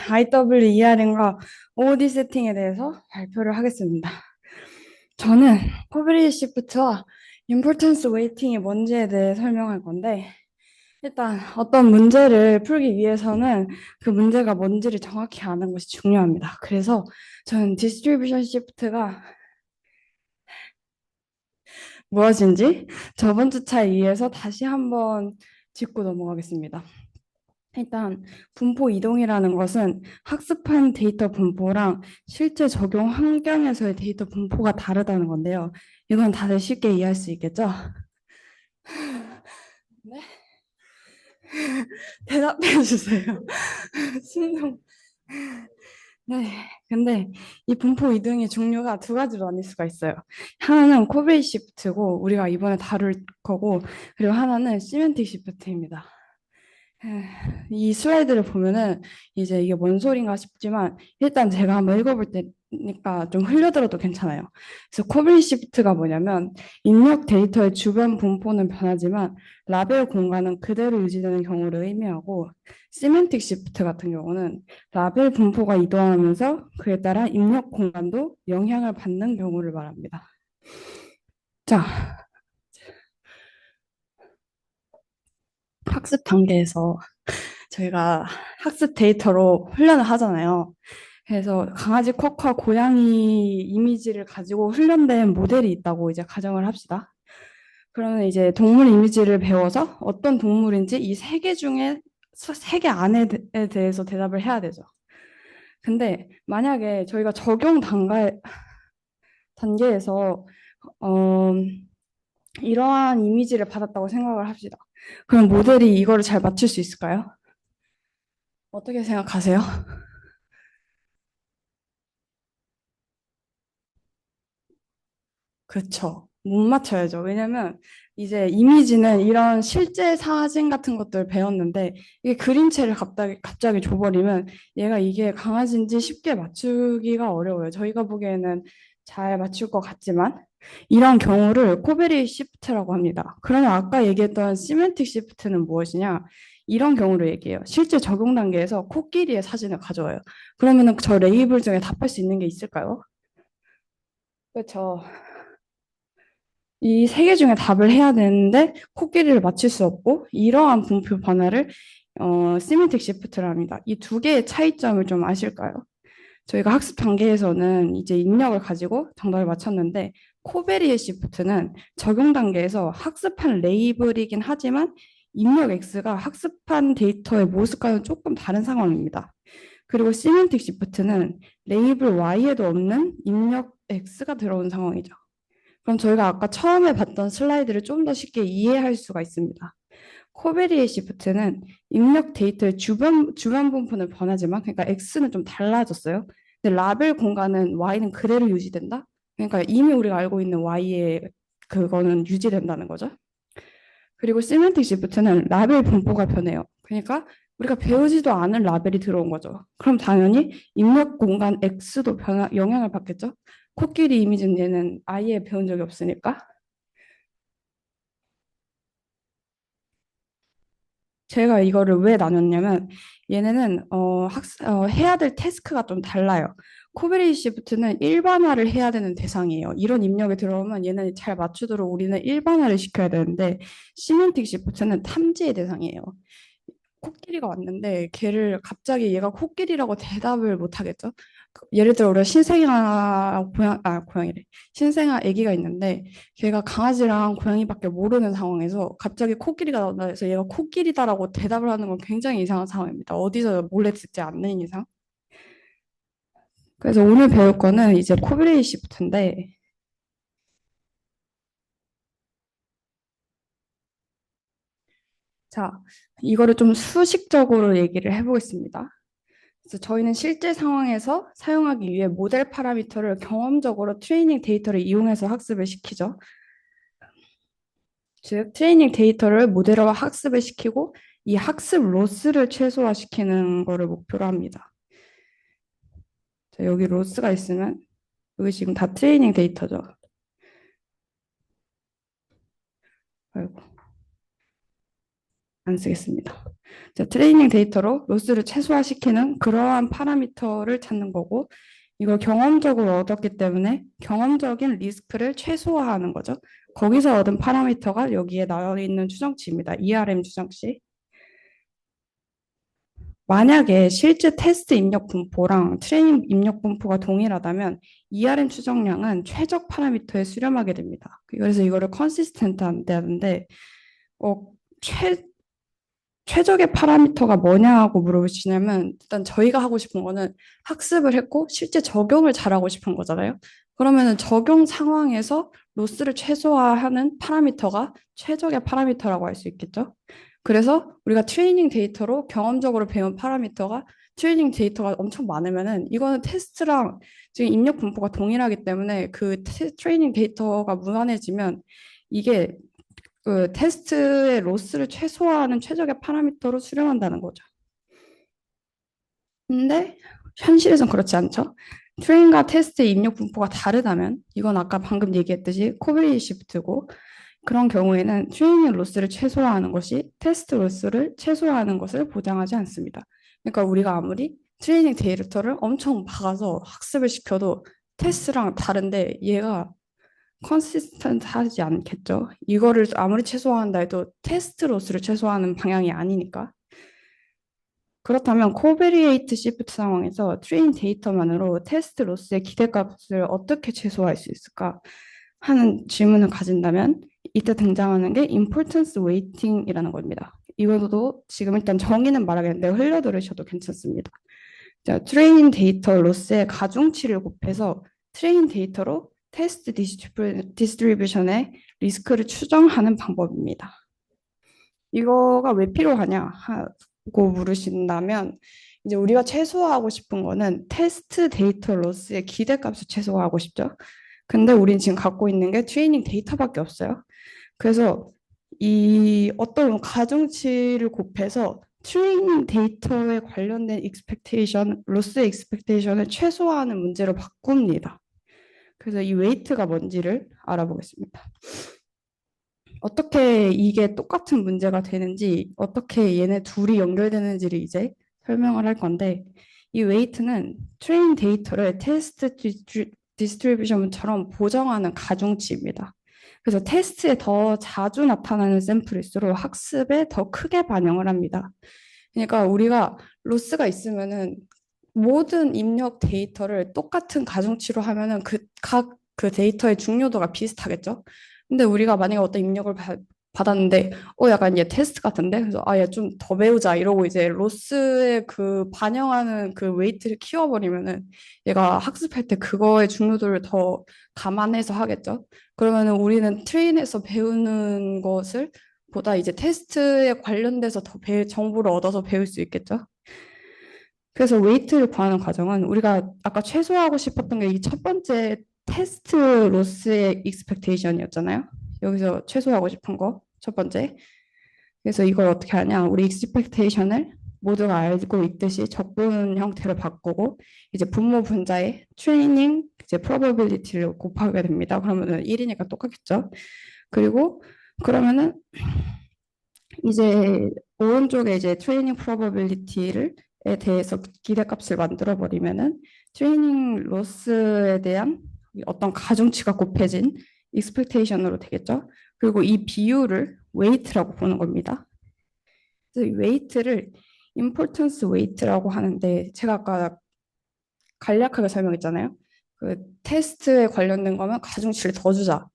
IWER인가 OOD 세팅에 대해서 발표를 하겠습니다. 저는 코브리 시프트와 임포턴스 웨이팅이 뭔지에 대해 설명할 건데, 일단 어떤 문제를 풀기 위해서는 그 문제가 뭔지를 정확히 아는 것이 중요합니다. 그래서 저는 디스트리뷰션 시프트가 무엇인지 저번 주차에 의해서 다시 한번 짚고 넘어가겠습니다. 일단 분포 이동이라는 것은 학습한 데이터 분포랑 실제 적용 환경에서의 데이터 분포가 다르다는 건데요. 이건 다들 쉽게 이해할 수 있겠죠? 네? 대답해 주세요. 신동. 네. 근데 이 분포 이동의 종류가 두 가지로 나뉠 수가 있어요. 하나는 코베이 시프트고 우리가 이번에 다룰 거고, 그리고 하나는 시멘틱 시프트입니다. 이 슬라이드를 보면은 이제 이게 뭔 소린가 싶지만, 일단 제가 한번 읽어볼 테니까 좀 흘려들어도 괜찮아요. 그래서 코빌 시프트가 뭐냐면, 입력 데이터의 주변 분포는 변하지만 라벨 공간은 그대로 유지되는 경우를 의미하고, 시멘틱 시프트 같은 경우는 라벨 분포가 이동하면서 그에 따라 입력 공간도 영향을 받는 경우를 말합니다. 자, 학습 단계에서 저희가 학습 데이터로 훈련을 하잖아요. 그래서 강아지 컷과 고양이 이미지를 가지고 훈련된 모델이 있다고 이제 가정을 합시다. 그러면 이제 동물 이미지를 배워서 어떤 동물인지 이 세 개 중에 세 개 안에 대해서 대답을 해야 되죠. 근데 만약에 저희가 적용 단계에서 어, 이러한 이미지를 받았다고 생각을 합시다. 그럼 모델이 이거를 잘 맞출 수 있을까요? 어떻게 생각하세요? 그렇죠. 못 맞춰야죠. 왜냐면 이제 이미지는 이런 실제 사진 같은 것들 배웠는데, 이게 그림체를 갑자기 줘버리면 얘가 이게 강아지인지 쉽게 맞추기가 어려워요. 저희가 보기에는 잘 맞출 것 같지만, 이런 경우를 코베리 시프트라고 합니다. 그러면 아까 얘기했던 시멘틱 시프트는 무엇이냐? 이런 경우를 얘기해요. 실제 적용 단계에서 코끼리의 사진을 가져와요. 그러면 저 레이블 중에 답할 수 있는 게 있을까요? 그렇죠. 이 세 개 중에 답을 해야 되는데 코끼리를 맞출 수 없고, 이러한 분표 변화를 시멘틱 시프트라 합니다. 이 두 개의 차이점을 좀 아실까요? 저희가 학습 단계에서는 이제 입력을 가지고 정답을 맞췄는데, 코베리의 시프트는 적용 단계에서 학습한 레이블이긴 하지만 입력 X가 학습한 데이터의 모습과는 조금 다른 상황입니다. 그리고 시멘틱 시프트는 레이블 Y에도 없는 입력 X가 들어온 상황이죠. 그럼 저희가 아까 처음에 봤던 슬라이드를 좀 더 쉽게 이해할 수가 있습니다. 코베리의 시프트는 입력 데이터의 주변 분포는 변하지만, 그러니까 X는 좀 달라졌어요. 근데 라벨 공간은 Y는 그대로 유지된다. 그러니까 이미 우리가 알고 있는 Y의 그거는 유지된다는 거죠. 그리고 시멘틱 시프트는 라벨 분포가 변해요. 그러니까 우리가 배우지도 않은 라벨이 들어온 거죠. 그럼 당연히 입력 공간 X도 영향을 받겠죠. 코끼리 이미지는 얘는 아예 배운 적이 없으니까. 제가 이거를 왜 나눴냐면, 얘네는 해야 될 태스크가 좀 달라요. 코베리 시프트는 일반화를 해야 되는 대상이에요. 이런 입력이 들어오면 얘는 잘 맞추도록 우리는 일반화를 시켜야 되는데, 시멘틱 시프트는 탐지의 대상이에요. 코끼리가 왔는데 걔를 갑자기 얘가 코끼리라고 대답을 못 하겠죠. 예를 들어 우리가 신생아 고양이래. 신생아 아기가 있는데 걔가 강아지랑 고양이밖에 모르는 상황에서 갑자기 코끼리가 나온다 해서 얘가 코끼리다라고 대답을 하는 건 굉장히 이상한 상황입니다. 어디서 몰래 듣지 않는 이상. 그래서 오늘 배울 거는 이제 코브레이 시프트인데, 자, 이거를 좀 수식적으로 얘기를 해보겠습니다. 그래서 저희는 실제 상황에서 사용하기 위해 모델 파라미터를 경험적으로 트레이닝 데이터를 이용해서 학습을 시키죠. 즉, 트레이닝 데이터를 모델화 학습을 시키고 이 학습 로스를 최소화시키는 거를 목표로 합니다. 자, 여기 로스가 있으면 여기 지금 다 트레이닝 데이터죠. 아이고. 안 쓰겠습니다. 자, 트레이닝 데이터로 로스를 최소화시키는 그러한 파라미터를 찾는 거고, 이걸 경험적으로 얻었기 때문에 경험적인 리스크를 최소화하는 거죠. 거기서 얻은 파라미터가 여기에 나와 있는 추정치입니다. ERM 추정치. 만약에 실제 테스트 입력 분포랑 트레이닝 입력 분포가 동일하다면 ERM 추정량은 최적 파라미터에 수렴하게 됩니다. 그래서 이거를 컨시스텐트 한다는데 어, 최, 최적의 파라미터가 뭐냐고 물어보시냐면 일단 저희가 하고 싶은 거는 학습을 했고 실제 적용을 잘하고 싶은 거잖아요. 그러면은 적용 상황에서 로스를 최소화하는 파라미터가 최적의 파라미터라고 할 수 있겠죠. 그래서 우리가 트레이닝 데이터로 경험적으로 배운 파라미터가 트레이닝 데이터가 엄청 많으면은 이거는 테스트랑 지금 입력 분포가 동일하기 때문에 그 트레이닝 데이터가 무한해지면 이게 그 테스트의 로스를 최소화하는 최적의 파라미터로 수렴한다는 거죠. 근데 현실에선 그렇지 않죠. 트레인과 테스트의 입력 분포가 다르다면 이건 아까 방금 얘기했듯이 코빌리 시프트고 그런 경우에는 트레이닝 로스를 최소화하는 것이 테스트 로스를 최소화하는 것을 보장하지 않습니다. 그러니까 우리가 아무리 트레이닝 데이터를 엄청 박아서 학습을 시켜도 테스트랑 다른데 얘가 컨시스턴트 하지 않겠죠. 이거를 아무리 최소화한다 해도 테스트 로스를 최소화하는 방향이 아니니까. 그렇다면 코베리에이트 시프트 상황에서 트레인 데이터만으로 테스트 로스의 기대값을 어떻게 최소화할 수 있을까 하는 질문을 가진다면 이때 등장하는 게 importance weighting이라는 겁니다. 이것도 지금 일단 정의는 말하겠는데 흘려들으셔도 괜찮습니다. 자, 트레인 데이터 로스의 가중치를 곱해서 트레인 데이터로 테스트 디스트리뷰션의 리스크를 추정하는 방법입니다. 이거가 왜 필요하냐 하고 물으신다면 이제 우리가 최소화하고 싶은 거는 테스트 데이터 로스의 기대값을 최소화하고 싶죠. 근데 우린 지금 갖고 있는 게 트레이닝 데이터밖에 없어요. 그래서 이 어떤 가중치를 곱해서 트레이닝 데이터에 관련된 익스펙테이션, 로스 익스펙테이션을 최소화하는 문제로 바꿉니다. 그래서 이 웨이트가 뭔지를 알아보겠습니다. 어떻게 이게 똑같은 문제가 되는지, 어떻게 얘네 둘이 연결되는지를 이제 설명을 할 건데, 이 웨이트는 트레인 데이터를 테스트 디스트리뷰션처럼 보정하는 가중치입니다. 그래서 테스트에 더 자주 나타나는 샘플일수록 학습에 더 크게 반영을 합니다. 그러니까 우리가 로스가 있으면은 모든 입력 데이터를 똑같은 가중치로 하면은 각 그 데이터의 중요도가 비슷하겠죠. 근데 우리가 만약에 어떤 입력을 받았는데 약간 얘 테스트 같은데 그래서 얘 좀 더 배우자 이러고 이제 로스의 그 반영하는 그 웨이트를 키워버리면은 얘가 학습할 때 그거의 중요도를 더 감안해서 하겠죠. 그러면은 우리는 트레인에서 배우는 것을 보다 이제 테스트에 관련돼서 더 정보를 얻어서 배울 수 있겠죠. 그래서 웨이트를 구하는 과정은 우리가 아까 최소화하고 싶었던 게 이 첫 번째 테스트 로스의 익스펙테이션이었잖아요. 여기서 최소화하고 싶은 거 첫 번째. 그래서 이걸 어떻게 하냐? 우리 익스펙테이션을 모두가 알고 있듯이 적분 형태로 바꾸고 이제 분모 분자의 트레이닝 이제 프로버빌리티를 곱하게 됩니다. 그러면은 1이니까 똑같겠죠. 그리고 그러면은 이제 오른쪽에 이제 트레이닝 프로버빌리티를 에 대해서 기대값을 만들어 버리면은 트레이닝 로스에 대한 어떤 가중치가 곱해진 익스펙테이션으로 되겠죠. 그리고 이 비율을 웨이트라고 보는 겁니다. 그래서 이 웨이트를 임포턴스 웨이트라고 하는데 제가 아까 간략하게 설명했잖아요. 그 테스트에 관련된 거면 가중치를 더 주자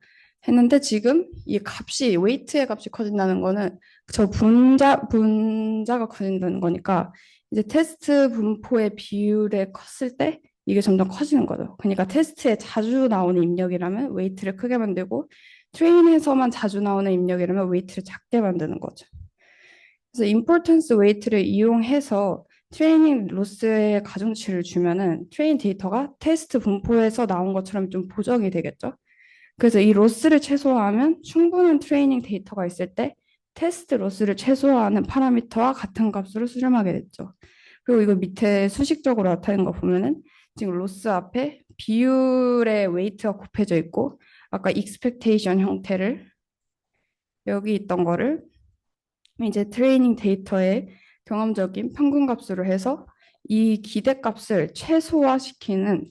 했는데 지금 이 값이 웨이트의 값이 커진다는 거는 저 분자가 커진다는 거니까 이제 테스트 분포의 비율에 컸을 때 이게 점점 커지는 거죠. 그러니까 테스트에 자주 나오는 입력이라면 웨이트를 크게 만들고 트레인에서만 자주 나오는 입력이라면 웨이트를 작게 만드는 거죠. 그래서 임포턴스 웨이트를 이용해서 트레이닝 로스의 가중치를 주면은 트레인 데이터가 테스트 분포에서 나온 것처럼 좀 보정이 되겠죠. 그래서 이 로스를 최소화하면 충분한 트레이닝 데이터가 있을 때 테스트 로스를 최소화하는 파라미터와 같은 값으로 수렴하게 됐죠. 그리고 이거 밑에 수식적으로 나타낸 거 보면은 지금 로스 앞에 비율의 웨이트가 곱해져 있고 아까 익스펙테이션 형태를 여기 있던 거를 이제 트레이닝 데이터의 경험적인 평균값으로 해서 이 기대값을 최소화시키는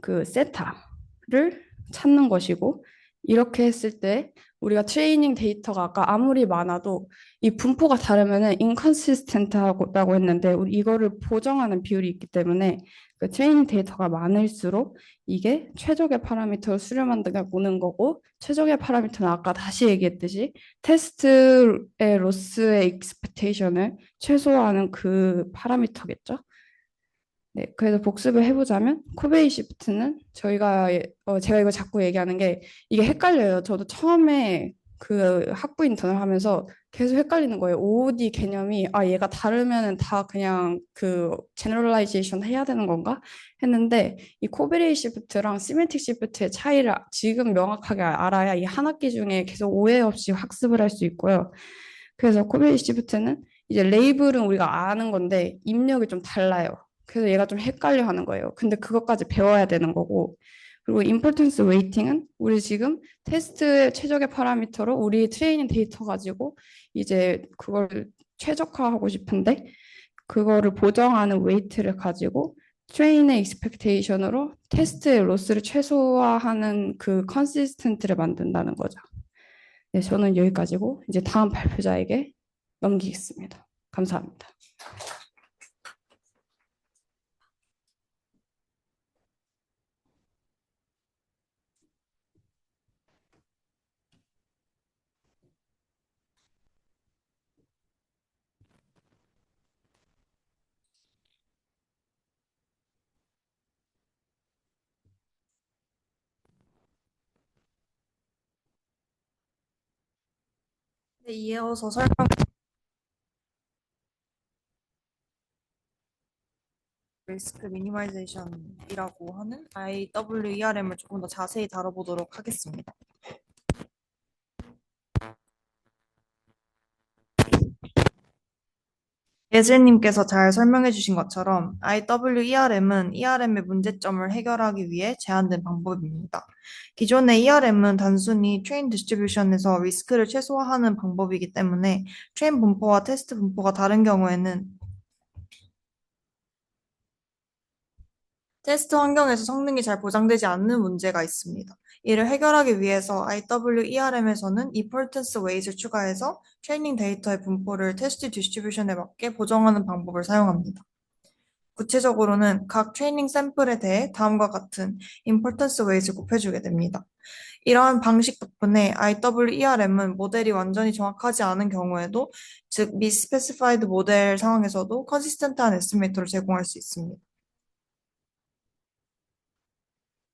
그 세타를 찾는 것이고, 이렇게 했을 때 우리가 트레이닝 데이터가 아까 아무리 많아도 이 분포가 다르면은 인컨시스텐트하다고 했는데, 우리 이거를 보정하는 비율이 있기 때문에 그 트레이닝 데이터가 많을수록 이게 최적의 파라미터를 수렴한다가 보는 거고, 최적의 파라미터는 아까 다시 얘기했듯이 테스트의 로스의 익스펙테이션을 최소화하는 그 파라미터겠죠. 네, 그래서 복습을 해보자면 코베이 시프트는 제가 이거 자꾸 얘기하는 게 이게 헷갈려요. 저도 처음에 그 학부 인턴을 하면서 계속 헷갈리는 거예요. OOD 개념이 얘가 다르면은 다 그냥 그 제너럴라이제이션 해야 되는 건가 했는데, 이 코베이 시프트랑 시메틱 시프트의 차이를 지금 명확하게 알아야 이 한 학기 중에 계속 오해 없이 학습을 할 수 있고요. 그래서 코베이 시프트는 이제 레이블은 우리가 아는 건데 입력이 좀 달라요. 그래서 얘가 좀 헷갈려 하는 거예요. 근데 그것까지 배워야 되는 거고. 그리고 임포턴스 웨이팅은 우리 지금 테스트의 최적의 파라미터로 우리 트레이닝 데이터 가지고 이제 그걸 최적화하고 싶은데, 그거를 보정하는 웨이트를 가지고 트레인의 익스펙테이션으로 테스트의 로스를 최소화하는 그 컨시스턴트를 만든다는 거죠. 네, 저는 여기까지고 이제 다음 발표자에게 넘기겠습니다. 감사합니다. 네, 이어서 설명 리스크 미니마이제이션이라고 하는 IWERM을 조금 더 자세히 다뤄보도록 하겠습니다. 예슬님께서 잘 설명해 주신 것처럼 IWERM은 ERM의 문제점을 해결하기 위해 제안된 방법입니다. 기존의 ERM은 단순히 트레인 디스트리뷰션에서 리스크를 최소화하는 방법이기 때문에 트레인 분포와 테스트 분포가 다른 경우에는 테스트 환경에서 성능이 잘 보장되지 않는 문제가 있습니다. 이를 해결하기 위해서 IWERM에서는 importance weight을 추가해서 트레이닝 데이터의 분포를 테스트 디스트리뷰션에 맞게 보정하는 방법을 사용합니다. 구체적으로는 각 트레이닝 샘플에 대해 다음과 같은 importance weight을 곱해주게 됩니다. 이러한 방식 덕분에 IWERM은 모델이 완전히 정확하지 않은 경우에도, 즉 미스페시파이드 모델 상황에서도 컨시스턴트한 에스티메이터를 제공할 수 있습니다.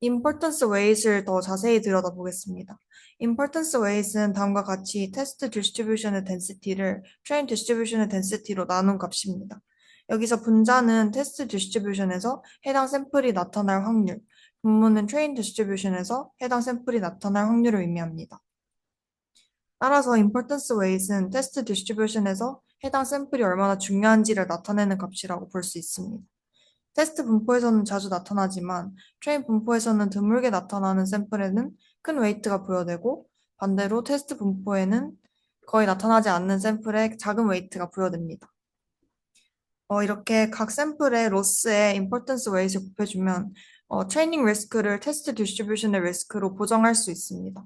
importance weight을 더 자세히 들여다보겠습니다. importance weight은 다음과 같이 테스트 디스트리뷰션의 density를 train distribution의 density로 나눈 값입니다. 여기서 분자는 테스트 디스트리뷰션에서 해당 샘플이 나타날 확률, 분모는 train distribution에서 해당 샘플이 나타날 확률을 의미합니다. 따라서 importance weight은 테스트 디스트리뷰션에서 해당 샘플이 얼마나 중요한지를 나타내는 값이라고 볼 수 있습니다. 테스트 분포에서는 자주 나타나지만 트레인 분포에서는 드물게 나타나는 샘플에는 큰 웨이트가 부여되고, 반대로 테스트 분포에는 거의 나타나지 않는 샘플에 작은 웨이트가 부여됩니다. 이렇게 각 샘플의 로스에 임포턴스 웨이트를 곱해주면 트레이닝 리스크를 테스트 디스트리뷰션의 리스크로 보정할 수 있습니다.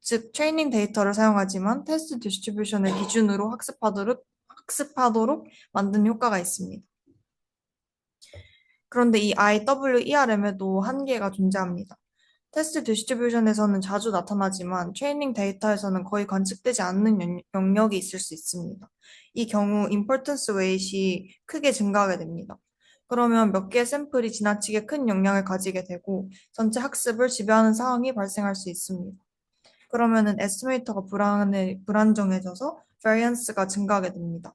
즉 트레이닝 데이터를 사용하지만 테스트 디스트리뷰션을 기준으로 학습하도록 만든 효과가 있습니다. 그런데 이 IWERM에도 한계가 존재합니다. 테스트 디스트리뷰션에서는 자주 나타나지만 트레이닝 데이터에서는 거의 관측되지 않는 영역이 있을 수 있습니다. 이 경우 importance weight이 크게 증가하게 됩니다. 그러면 몇 개의 샘플이 지나치게 큰 영향을 가지게 되고 전체 학습을 지배하는 상황이 발생할 수 있습니다. 그러면은 에스티메이터가 불안정해져서 variance가 증가하게 됩니다.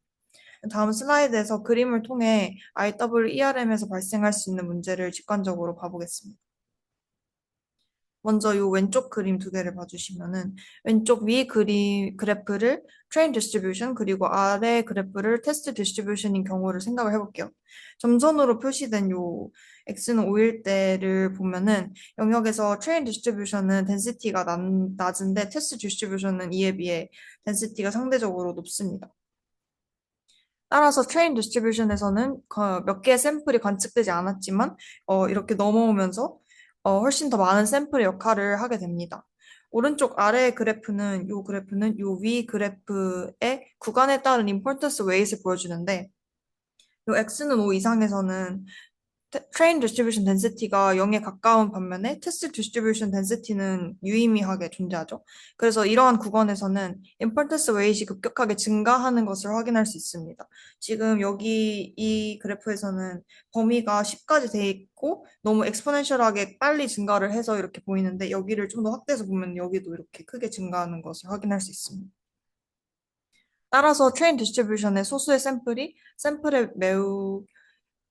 다음 슬라이드에서 그림을 통해 IWERM에서 발생할 수 있는 문제를 직관적으로 봐보겠습니다. 먼저 이 왼쪽 그림 두 개를 봐주시면은 왼쪽 위 그래프를 트레인 디스트리뷰션, 그리고 아래 그래프를 테스트 디스트리뷰션인 경우를 생각을 해볼게요. 점선으로 표시된 요 x는 5일 때를 보면은 영역에서 트레인 디스트리뷰션은 덴시티가 낮은데 테스트 디스트리뷰션은 이에 비해 덴시티가 상대적으로 높습니다. 따라서 트레인 디스트리뷰션에서는 몇 개의 샘플이 관측되지 않았지만 이렇게 넘어오면서 훨씬 더 많은 샘플의 역할을 하게 됩니다. 오른쪽 아래 그래프는 요 위 그래프의 구간에 따른 임포턴스 웨이트를 보여주는데 요 x는 5 이상에서는 트레인 디스트리뷰션 덴시티가 0에 가까운 반면에 테스트 디스트리뷰션 덴시티는 유의미하게 존재하죠. 그래서 이러한 구간에서는 임펄턴스 웨이트이 급격하게 증가하는 것을 확인할 수 있습니다. 지금 여기 이 그래프에서는 범위가 10까지 돼 있고 너무 엑스포넨셜하게 빨리 증가를 해서 이렇게 보이는데 여기를 좀 더 확대해서 보면 여기도 이렇게 크게 증가하는 것을 확인할 수 있습니다. 따라서 트레인 디스트리뷰션의 소수의 샘플에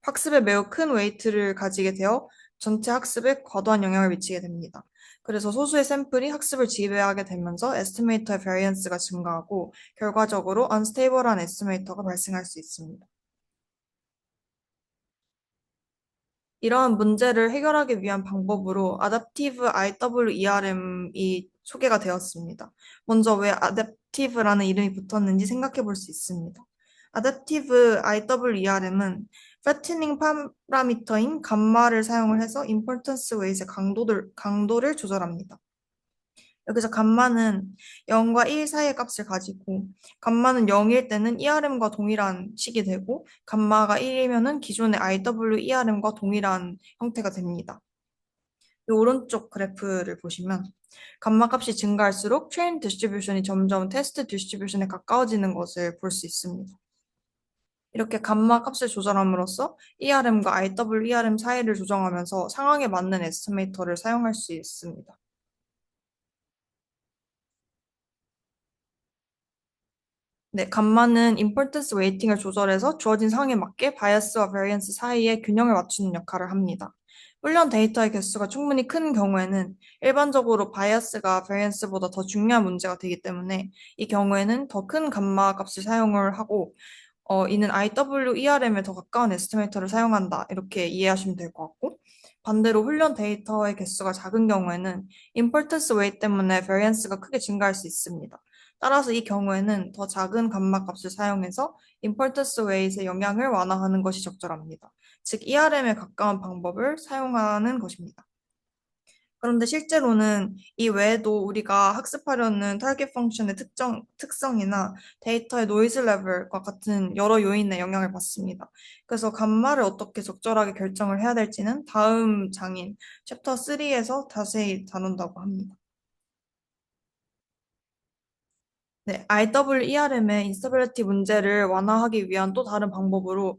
학습에 매우 큰 웨이트를 가지게 되어 전체 학습에 과도한 영향을 미치게 됩니다. 그래서 소수의 샘플이 학습을 지배하게 되면서 에스티메이터의 베리언스가 증가하고 결과적으로 언스테이블한 에스티메이터가 발생할 수 있습니다. 이러한 문제를 해결하기 위한 방법으로 Adaptive IWERM이 소개가 되었습니다. 먼저 왜 Adaptive라는 이름이 붙었는지 생각해 볼 수 있습니다. Adaptive IWERM은 flattening 파라미터인 감마를 사용을 해서 importance weight의 강도를 조절합니다. 여기서 감마는 0과 1 사이의 값을 가지고 감마는 0일 때는 ERM과 동일한 식이 되고 감마가 1이면은 기존의 IWERM과 동일한 형태가 됩니다. 이 오른쪽 그래프를 보시면 감마 값이 증가할수록 트레인 디스트리뷰션이 점점 테스트 디스트리뷰션에 가까워지는 것을 볼 수 있습니다. 이렇게 감마 값을 조절함으로써 ERM과 IWERM 사이를 조정하면서 상황에 맞는 에스티메이터를 사용할 수 있습니다. 네, 감마는 임포턴스 웨이팅을 조절해서 주어진 상황에 맞게 바이어스와 베리언스 사이의 균형을 맞추는 역할을 합니다. 훈련 데이터의 개수가 충분히 큰 경우에는 일반적으로 바이어스가 베리언스보다 더 중요한 문제가 되기 때문에 이 경우에는 더 큰 감마 값을 사용을 하고 이는 IWERM에 더 가까운 에스티메이터를 사용한다. 이렇게 이해하시면 될 것 같고 반대로 훈련 데이터의 개수가 작은 경우에는 임포턴스 웨이트 때문에 베리언스가 크게 증가할 수 있습니다. 따라서 이 경우에는 더 작은 감마 값을 사용해서 임펄턴스 웨이트의 영향을 완화하는 것이 적절합니다. 즉, ERM에 가까운 방법을 사용하는 것입니다. 그런데 실제로는 이 외에도 우리가 학습하려는 타겟 펑션의 특성이나 데이터의 노이즈 레벨과 같은 여러 요인의 영향을 받습니다. 그래서 감마를 어떻게 적절하게 결정을 해야 될지는 다음 장인 챕터 3에서 자세히 다룬다고 합니다. 네, IWERM의 instability 문제를 완화하기 위한 또 다른 방법으로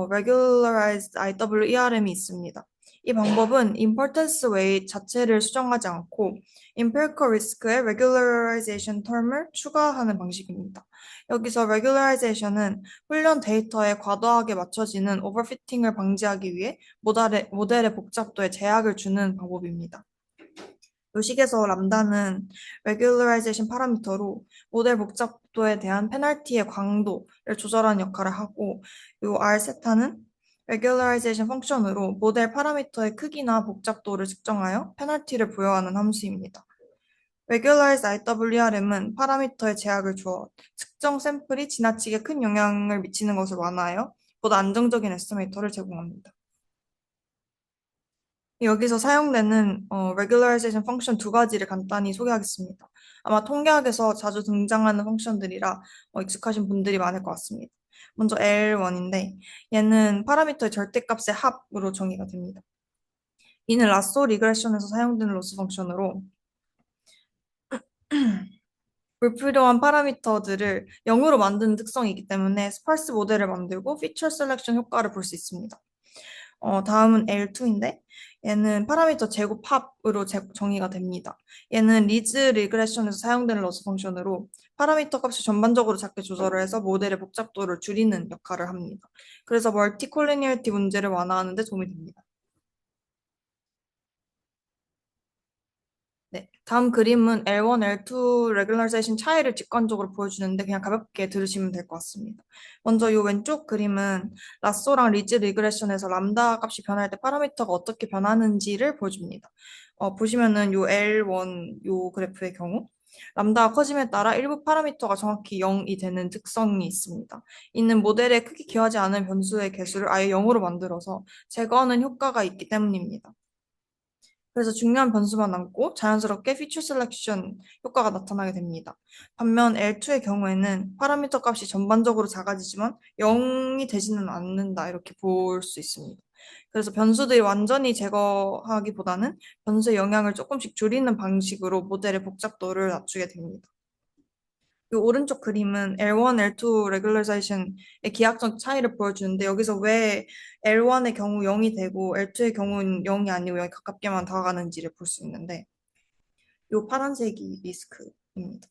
regularized IWERM이 있습니다. 이 방법은 importance weight 자체를 수정하지 않고 empirical risk의 regularization term을 추가하는 방식입니다. 여기서 regularization은 훈련 데이터에 과도하게 맞춰지는 overfitting을 방지하기 위해 모델의 복잡도에 제약을 주는 방법입니다. 요식에서 람다는 regularization 파라미터로 모델 복잡도에 대한 페널티의 광도를 조절하는 역할을 하고 요 r세타는 regularization 펑션으로 모델 파라미터의 크기나 복잡도를 측정하여 페널티를 부여하는 함수입니다. regularized IWRM은 파라미터의 제약을 주어 측정 샘플이 지나치게 큰 영향을 미치는 것을 완화하여 보다 안정적인 에스티메이터를 제공합니다. 여기서 사용되는 regularization 펑션 두 가지를 간단히 소개하겠습니다. 아마 통계학에서 자주 등장하는 펑션들이라 익숙하신 분들이 많을 것 같습니다. 먼저 L1인데 얘는 파라미터의 절대값의 합으로 정의가 됩니다. 이는 라쏘 리그레션에서 사용되는 로스 펑션으로 불필요한 파라미터들을 0으로 만드는 특성이 있기 때문에 스파스 모델을 만들고 피처 셀렉션 효과를 볼 수 있습니다. 다음은 L2인데 얘는 파라미터 제곱 합으로 정의가 됩니다. 얘는 리즈 리그레션에서 사용되는 로스 펑션으로 파라미터 값을 전반적으로 작게 조절을 해서 모델의 복잡도를 줄이는 역할을 합니다. 그래서 멀티 콜리니얼티 문제를 완화하는 데 도움이 됩니다. 네, 다음 그림은 L1, L2 레귤라이제이션 차이를 직관적으로 보여주는데 그냥 가볍게 들으시면 될 것 같습니다. 먼저 이 왼쪽 그림은 라쏘랑 리즈 리그레션에서 람다 값이 변할 때 파라미터가 어떻게 변하는지를 보여줍니다. 보시면은 요 L1 요 그래프의 경우 람다가 커짐에 따라 일부 파라미터가 정확히 0이 되는 특성이 있습니다. 이는 모델에 크게 기여하지 않은 변수의 개수를 아예 0으로 만들어서 제거하는 효과가 있기 때문입니다. 그래서 중요한 변수만 남고 자연스럽게 피처 셀렉션 효과가 나타나게 됩니다. 반면 L2의 경우에는 파라미터 값이 전반적으로 작아지지만 0이 되지는 않는다 이렇게 볼 수 있습니다. 그래서 변수들이 완전히 제거하기보다는 변수의 영향을 조금씩 줄이는 방식으로 모델의 복잡도를 낮추게 됩니다. 이 오른쪽 그림은 L1, L2 regularization 의 기하학적 차이를 보여주는데 여기서 왜 L1의 경우 0이 되고 L2의 경우는 0이 아니고 0이 가깝게만 다가가는지를 볼 수 있는데 이 파란색이 리스크입니다.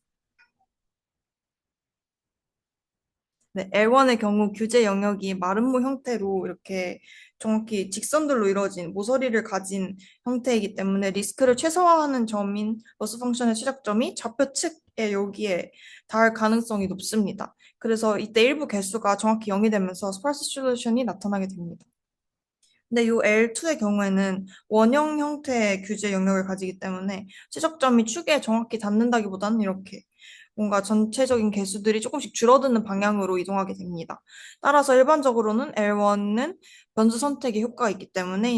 네, L1의 경우 규제 영역이 마름모 형태로 이렇게 정확히 직선들로 이루어진 모서리를 가진 형태이기 때문에 리스크를 최소화하는 점인 로스 펑션의 시작점이 좌표 측에 여기에 닿을 가능성이 높습니다. 그래서 이때 일부 개수가 정확히 0이 되면서 스파스 솔루션이 나타나게 됩니다. 근데 이 L2의 경우에는 원형 형태의 규제 영역을 가지기 때문에 최적점이 축에 정확히 닿는다기보다는 이렇게 뭔가 전체적인 개수들이 조금씩 줄어드는 방향으로 이동하게 됩니다. 따라서 일반적으로는 L1은 변수 선택에 효과가 있기 때문에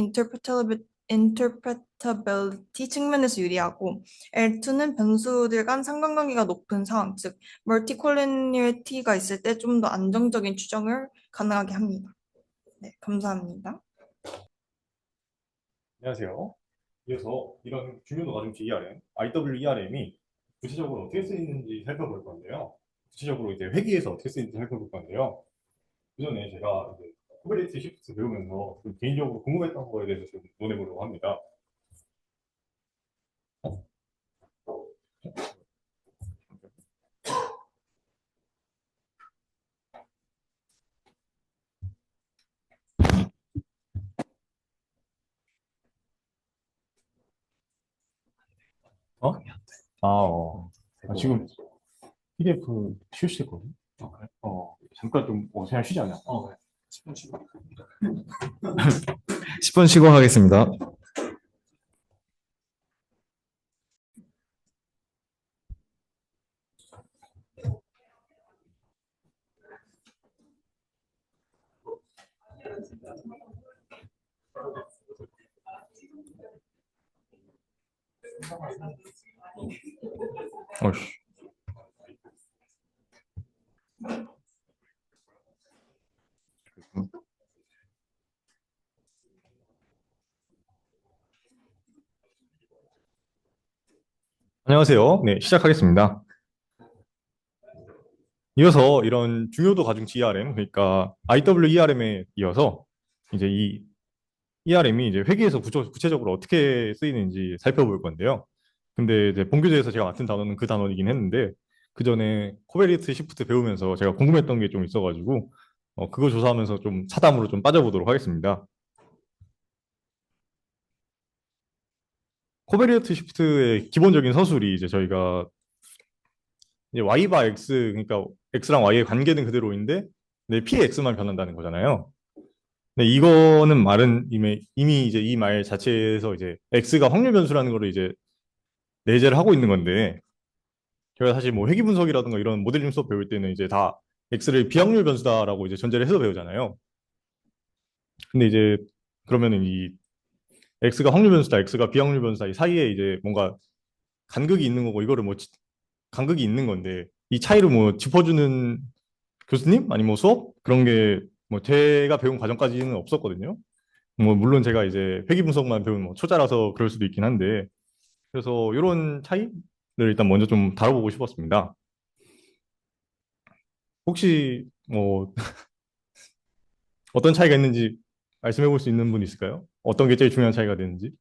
interpretability 측면에서 유리하고 L2는 변수들 간 상관관계가 높은 상황, 즉 멀티콜리니얼티가 있을 때 좀 더 안정적인 추정을 가능하게 합니다. 네, 감사합니다. 안녕하세요. 이어서 이런 중요도 가중치 ERM, IWERM이 구체적으로 어떻게 쓰이는지 살펴볼 건데요. 구체적으로 이제 회계에서 어떻게 쓰이는지 살펴볼 건데요. 그 전에 제가 이제 코베레이트 시프트 배우면서 좀 개인적으로 궁금했던 거에 대해서 좀 논해보려고 합니다. 어? 지금 PDF 실시했거든. 그래? 잠깐 좀 그냥 쉬지 않냐? 그래. 10분 쉬고. 10분 쉬고 하겠습니다. 어이씨. 안녕하세요. 네, 시작하겠습니다. 이어서 이런 중요도 가중치 ERM, 그러니까 IWERM에 이어서 이제 이 ERM이 이제 회계에서 구체적으로 어떻게 쓰이는지 살펴볼 건데요. 근데 이제 본교재에서 제가 맡은 단어는 그 단어이긴 했는데 그 전에 코베리트 시프트 배우면서 제가 궁금했던 게 좀 있어가지고 그거 조사하면서 좀 사담으로 좀 빠져보도록 하겠습니다. 코베리트 시프트의 기본적인 서술이 이제 저희가 이제 y바 x, 그러니까 x랑 y의 관계는 그대로인데 네, px만 변한다는 거잖아요. 네, 이거는 말은 이미 이제 이 말 자체에서 이제 x가 확률 변수라는 거를 이제 내재를 하고 있는 건데 저희가 사실 뭐 회귀 분석이라든가 이런 모델링 수업 배울 때는 이제 다 x를 비확률 변수다라고 이제 전제를 해서 배우잖아요. 근데 이제 그러면은 이 x가 확률 변수다, x가 비확률 변수다 이 사이에 이제 뭔가 간극이 있는 거고 이거를 뭐 간극이 있는 건데 이 차이를 뭐 짚어주는 교수님 아니 뭐 수업 그런 게 뭐 제가 배운 과정까지는 없었거든요. 뭐 물론 제가 이제 회귀 분석만 배운 뭐 초짜라서 그럴 수도 있긴 한데 그래서 이런 차이를 일단 먼저 좀 다뤄보고 싶었습니다. 혹시 뭐 어떤 차이가 있는지 말씀해 볼 수 있는 분 있을까요? 어떤 게 제일 중요한 차이가 되는지?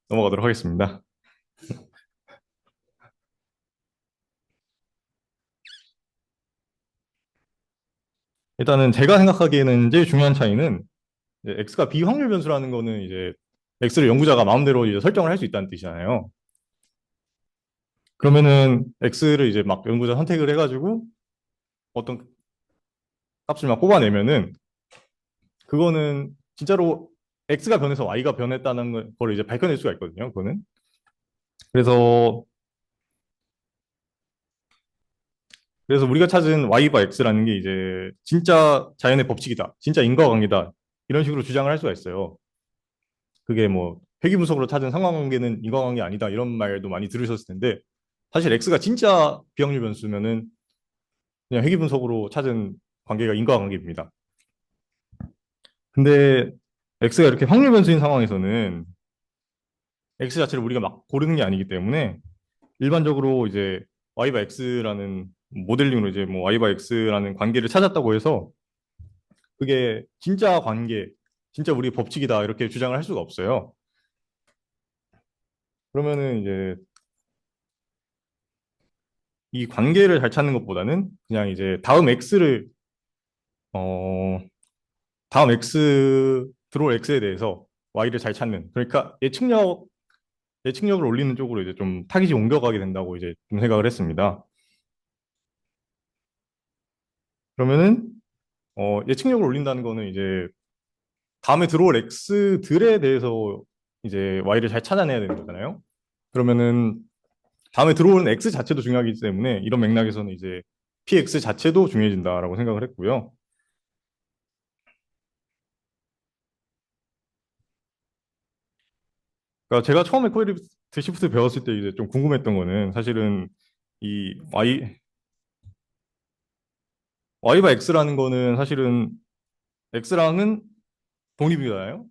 넘어가도록 하겠습니다. 일단은 제가 생각하기에는 제일 중요한 차이는 이제 x가 비확률 변수라는 거는 이제 x를 연구자가 마음대로 이제 설정을 할 수 있다는 뜻이잖아요. 그러면은 x를 이제 막 연구자 선택을 해가지고 어떤 값을 막 뽑아내면은 그거는 진짜로 x가 변해서 y가 변했다는 걸 이제 밝혀낼 수가 있거든요. 그거는. 그래서 우리가 찾은 y바 x라는 게 이제 진짜 자연의 법칙이다, 진짜 인과관계다 이런 식으로 주장을 할 수가 있어요. 그게 뭐 회귀 분석으로 찾은 상관관계는 인과관계 아니다 이런 말도 많이 들으셨을 텐데 사실 x가 진짜 비확률 변수면은 그냥 회귀 분석으로 찾은 관계가 인과관계입니다. 근데 x가 이렇게 확률 변수인 상황에서는 x 자체를 우리가 막 고르는 게 아니기 때문에 일반적으로 이제 y바 x라는 모델링으로 이제 뭐 y바 x라는 관계를 찾았다고 해서 그게 진짜 관계, 진짜 우리 법칙이다 이렇게 주장을 할 수가 없어요. 그러면은 이제 이 관계를 잘 찾는 것보다는 그냥 이제 어 다음 x 들어올 x에 대해서 y를 잘 찾는, 그러니까 예측력을 올리는 쪽으로 이제 좀 타깃이 옮겨가게 된다고 이제 좀 생각을 했습니다. 그러면은 예측력을 올린다는 거는 이제 다음에 들어올 x들에 대해서 이제 y를 잘 찾아내야 되는 거잖아요. 그러면은 다음에 들어오는 x 자체도 중요하기 때문에 이런 맥락에서는 이제 px 자체도 중요해진다라고 생각을 했고요. 그러니까 제가 처음에 코에리트 시프트 배웠을 때 이제 좀 궁금했던 거는 사실은 이 y바 x라는 거는 사실은 x랑은 독립이잖아요.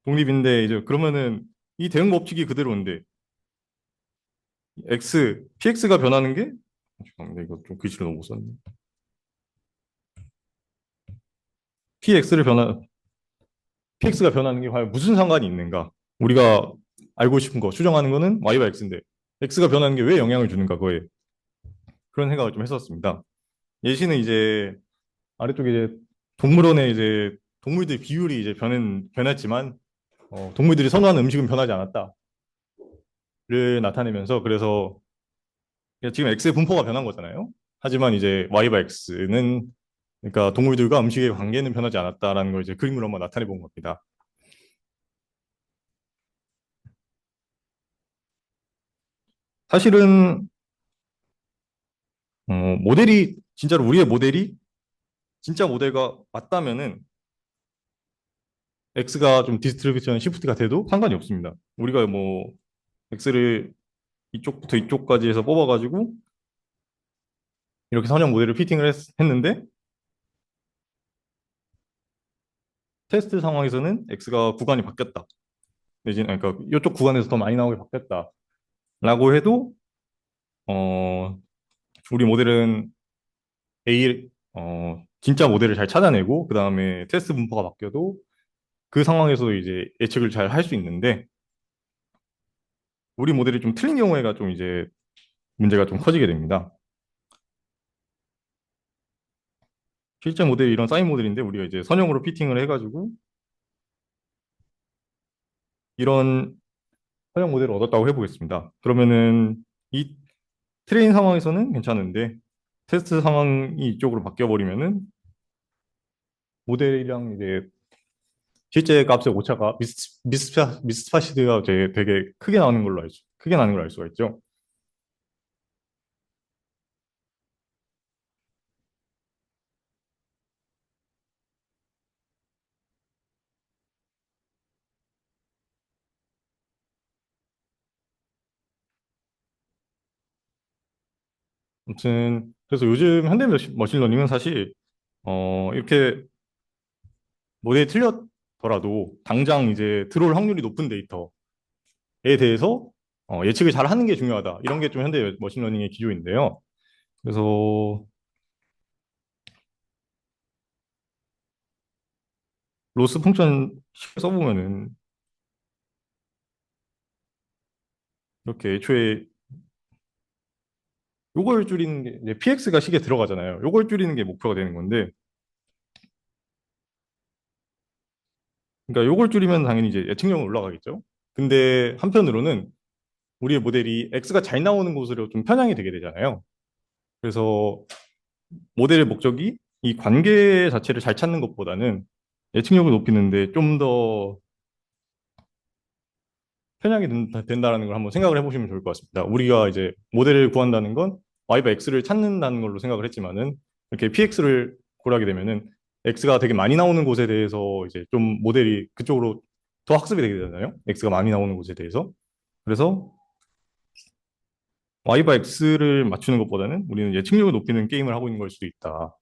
독립인데 이제 그러면은 이 대응 법칙이 그대로인데 px가 변하는 게 잠깐만요. 이거 좀 글씨를 너무 못 썼네. px를 변화 px가 변하는 게 과연 무슨 상관이 있는가? 우리가 알고 싶은 거, 추정하는 거는 y와 x인데 x가 변하는 게 왜 영향을 주는가 그거에 그런 생각을 좀 했었습니다. 예시는 이제 아래쪽에 이제 동물원에 이제 동물들 비율이 이제 변했지만 동물들이 선호하는 음식은 변하지 않았다를 나타내면서 그래서 지금 x의 분포가 변한 거잖아요. 하지만 이제 y와 x는 그러니까 동물들과 음식의 관계는 변하지 않았다라는 걸 이제 그림으로 한번 나타내 본 겁니다. 사실은 모델이 진짜로 우리의 모델이 진짜 모델과 맞다면은 x가 좀 디스트리뷰션 시프트가 돼도 상관이 없습니다. 우리가 뭐 x를 이쪽부터 이쪽까지 해서 뽑아가지고 이렇게 선형 모델을 피팅을 했는데 테스트 상황에서는 x가 구간이 바뀌었다. 내지는 그러니까 이쪽 구간에서 더 많이 나오게 바뀌었다라고 해도 어, 우리 모델은 진짜 모델을 잘 찾아내고 그 다음에 테스트 분포가 바뀌어도 그 상황에서 이제 예측을 잘 할 수 있는데 우리 모델이 좀 틀린 경우에가 좀 이제 문제가 좀 커지게 됩니다. 실제 모델이 이런 사인 모델인데 우리가 이제 선형으로 피팅을 해가지고 이런 선형 모델을 얻었다고 해보겠습니다. 그러면은 이 트레인 상황에서는 괜찮은데 테스트 상황이 이쪽으로 바뀌어버리면은 모델이랑 이제 실제 값의 오차가 미스파시드가 되게 크게 나는 걸 알 수가 있죠. 아무튼 그래서 요즘 현대 머신러닝은 사실 이렇게 모델이 틀렸더라도 당장 이제 들어올 확률이 높은 데이터에 대해서 예측을 잘 하는 게 중요하다. 이런 게 좀 현대 머신러닝의 기조인데요. 그래서 로스 펑션 써보면은 이렇게 애초에 요걸 줄이는 게 이제 px가 식에 들어가잖아요. 요걸 줄이는 게 목표가 되는 건데 그러니까 요걸 줄이면 당연히 이제 예측력은 올라가겠죠. 근데 한편으로는 우리의 모델이 x가 잘 나오는 곳으로 좀 편향이 되게 되잖아요. 그래서 모델의 목적이 이 관계 자체를 잘 찾는 것보다는 예측력을 높이는데 좀 더 편하게 된다는 걸 한번 생각을 해보시면 좋을 것 같습니다. 우리가 이제 모델을 구한다는 건 Y바 X를 찾는다는 걸로 생각을 했지만은 이렇게 PX를 고려하게 되면은 X가 되게 많이 나오는 곳에 대해서 이제 좀 모델이 그쪽으로 더 학습이 되게 되잖아요. X가 많이 나오는 곳에 대해서. 그래서 Y바 X를 맞추는 것보다는 우리는 예측력을 높이는 게임을 하고 있는 걸 수도 있다.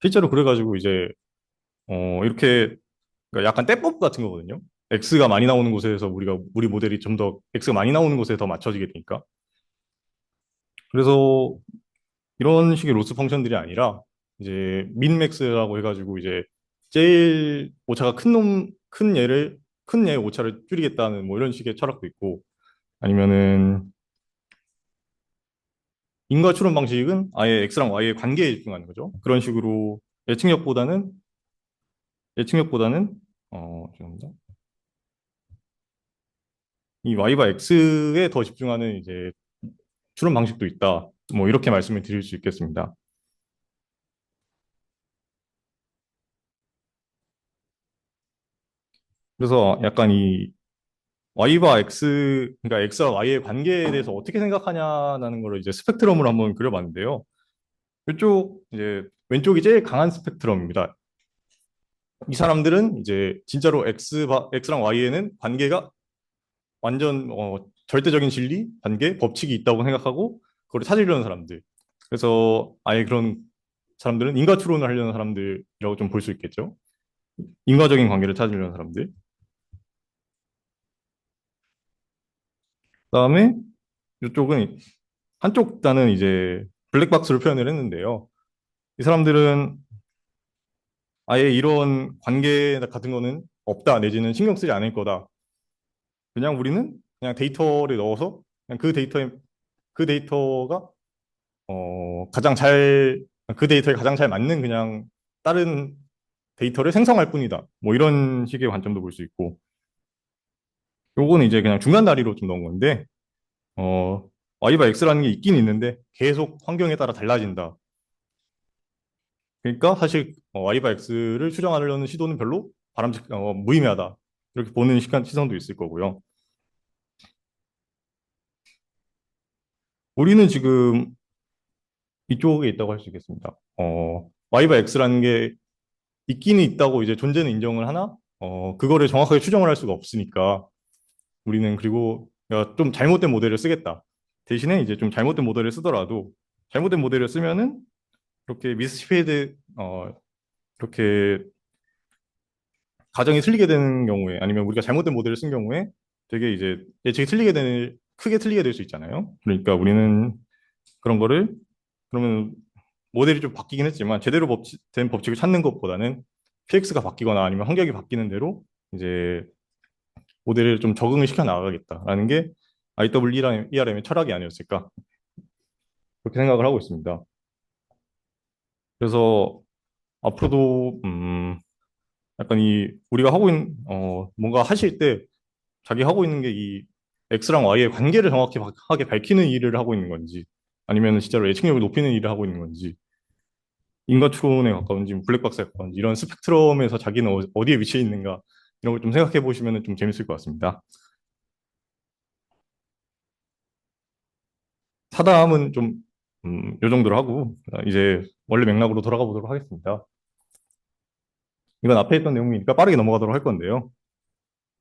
실제로 그래가지고 이제 이렇게 그러니까 약간 떼법 같은 거거든요. X가 많이 나오는 곳에서 우리 모델이 좀 더 X가 많이 나오는 곳에 더 맞춰지게 되니까. 그래서 이런 식의 로스 펑션들이 아니라 이제 민맥스라고 해가지고 이제 제일 오차가 큰 얘의 오차를 줄이겠다는 뭐 이런 식의 철학도 있고 아니면은 인과 추론 방식은 아예 X랑 Y의 관계에 집중하는 거죠. 그런 식으로 예측력보다는 예측력보다는 죄송합니다. 이 Y바 X에 더 집중하는 이제 추론 방식도 있다. 뭐 이렇게 말씀을 드릴 수 있겠습니다. 그래서 약간 이 Y와 X, 그러니까 X와 Y의 관계에 대해서 어떻게 생각하냐라는 걸 이제 스펙트럼으로 한번 그려봤는데요. 이쪽 이제 왼쪽이 제일 강한 스펙트럼입니다. 이 사람들은 이제 진짜로 X랑 Y에는 관계가 완전 절대적인 진리, 관계, 법칙이 있다고 생각하고 그걸 찾으려는 사람들. 그래서 아예 그런 사람들은 인과 추론을 하려는 사람들이라고 좀 볼 수 있겠죠. 인과적인 관계를 찾으려는 사람들. 그다음에 이쪽은 한쪽 단은 이제 블랙박스로 표현을 했는데요. 이 사람들은 아예 이런 관계 같은 거는 없다 내지는 신경 쓰지 않을 거다. 그냥 우리는 그냥 데이터를 넣어서 그냥 그 데이터가 가장 잘 그 데이터에 가장 잘 맞는 그냥 다른 데이터를 생성할 뿐이다. 뭐 이런 식의 관점도 볼 수 있고 요거는 이제 그냥 중간 다리로 좀 넣은 건데 어 Y바 X라는 게 있긴 있는데 계속 환경에 따라 달라진다. 그러니까 사실 Y바 X를 추정하려는 시도는 별로 무의미하다. 이렇게 보는 시선도 있을 거고요. 우리는 지금 이쪽에 있다고 할 수 있겠습니다. Y바 X라는 게 있기는 있다고 이제 존재는 인정을 하나, 그거를 정확하게 추정을 할 수가 없으니까 우리는 그리고 야, 좀 잘못된 모델을 쓰겠다. 대신에 이제 좀 잘못된 모델을 쓰더라도 잘못된 모델을 쓰면은 이렇게 미스피드 이렇게 가정이 틀리게 되는 경우에 아니면 우리가 잘못된 모델을 쓴 경우에 되게 이제 예측이 크게 틀리게 될 수 있잖아요. 그러니까 우리는 그런 거를 그러면 모델이 좀 바뀌긴 했지만 제대로 된 법칙을 찾는 것보다는 PX가 바뀌거나 아니면 환경이 바뀌는 대로 이제 모델을 좀 적응을 시켜 나가겠다라는 게 IEERM의 철학이 아니었을까 그렇게 생각을 하고 있습니다. 그래서 앞으로도 약간 이 우리가 하고 있는 뭔가 하실 때 자기 하고 있는 게 이 X랑 Y의 관계를 정확하게 밝히는 일을 하고 있는 건지 아니면 진짜로 예측력을 높이는 일을 하고 있는 건지 인과 추론에 가까운지 블랙박스에 가까운지 이런 스펙트럼에서 자기는 어디에 위치해 있는가 이런 걸 좀 생각해 보시면 좀 재밌을 것 같습니다. 사담은 좀 요 정도로 하고 이제 원래 맥락으로 돌아가 보도록 하겠습니다. 이건 앞에 있던 내용이니까 빠르게 넘어가도록 할 건데요.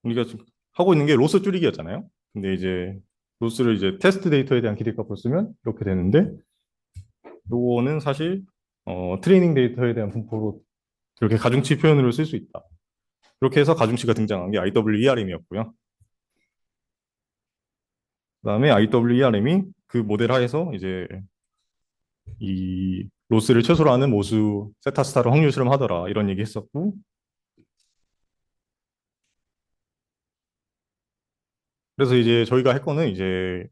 우리가 지금 하고 있는 게 로스 줄이기였잖아요. 근데 이제 로스를 이제 테스트 데이터에 대한 기대값으로 쓰면 이렇게 되는데 요거는 사실 트레이닝 데이터에 대한 분포로 이렇게 가중치 표현으로 쓸 수 있다. 이렇게 해서 가중치가 등장한 게 IWERM이었고요. 그다음에 IWERM이 그 모델 하에서 이제 이 로스를 최소로 하는 모수 세타 스타를 확률 실험하더라 이런 얘기 했었고 그래서 이제 저희가 할 거는 이제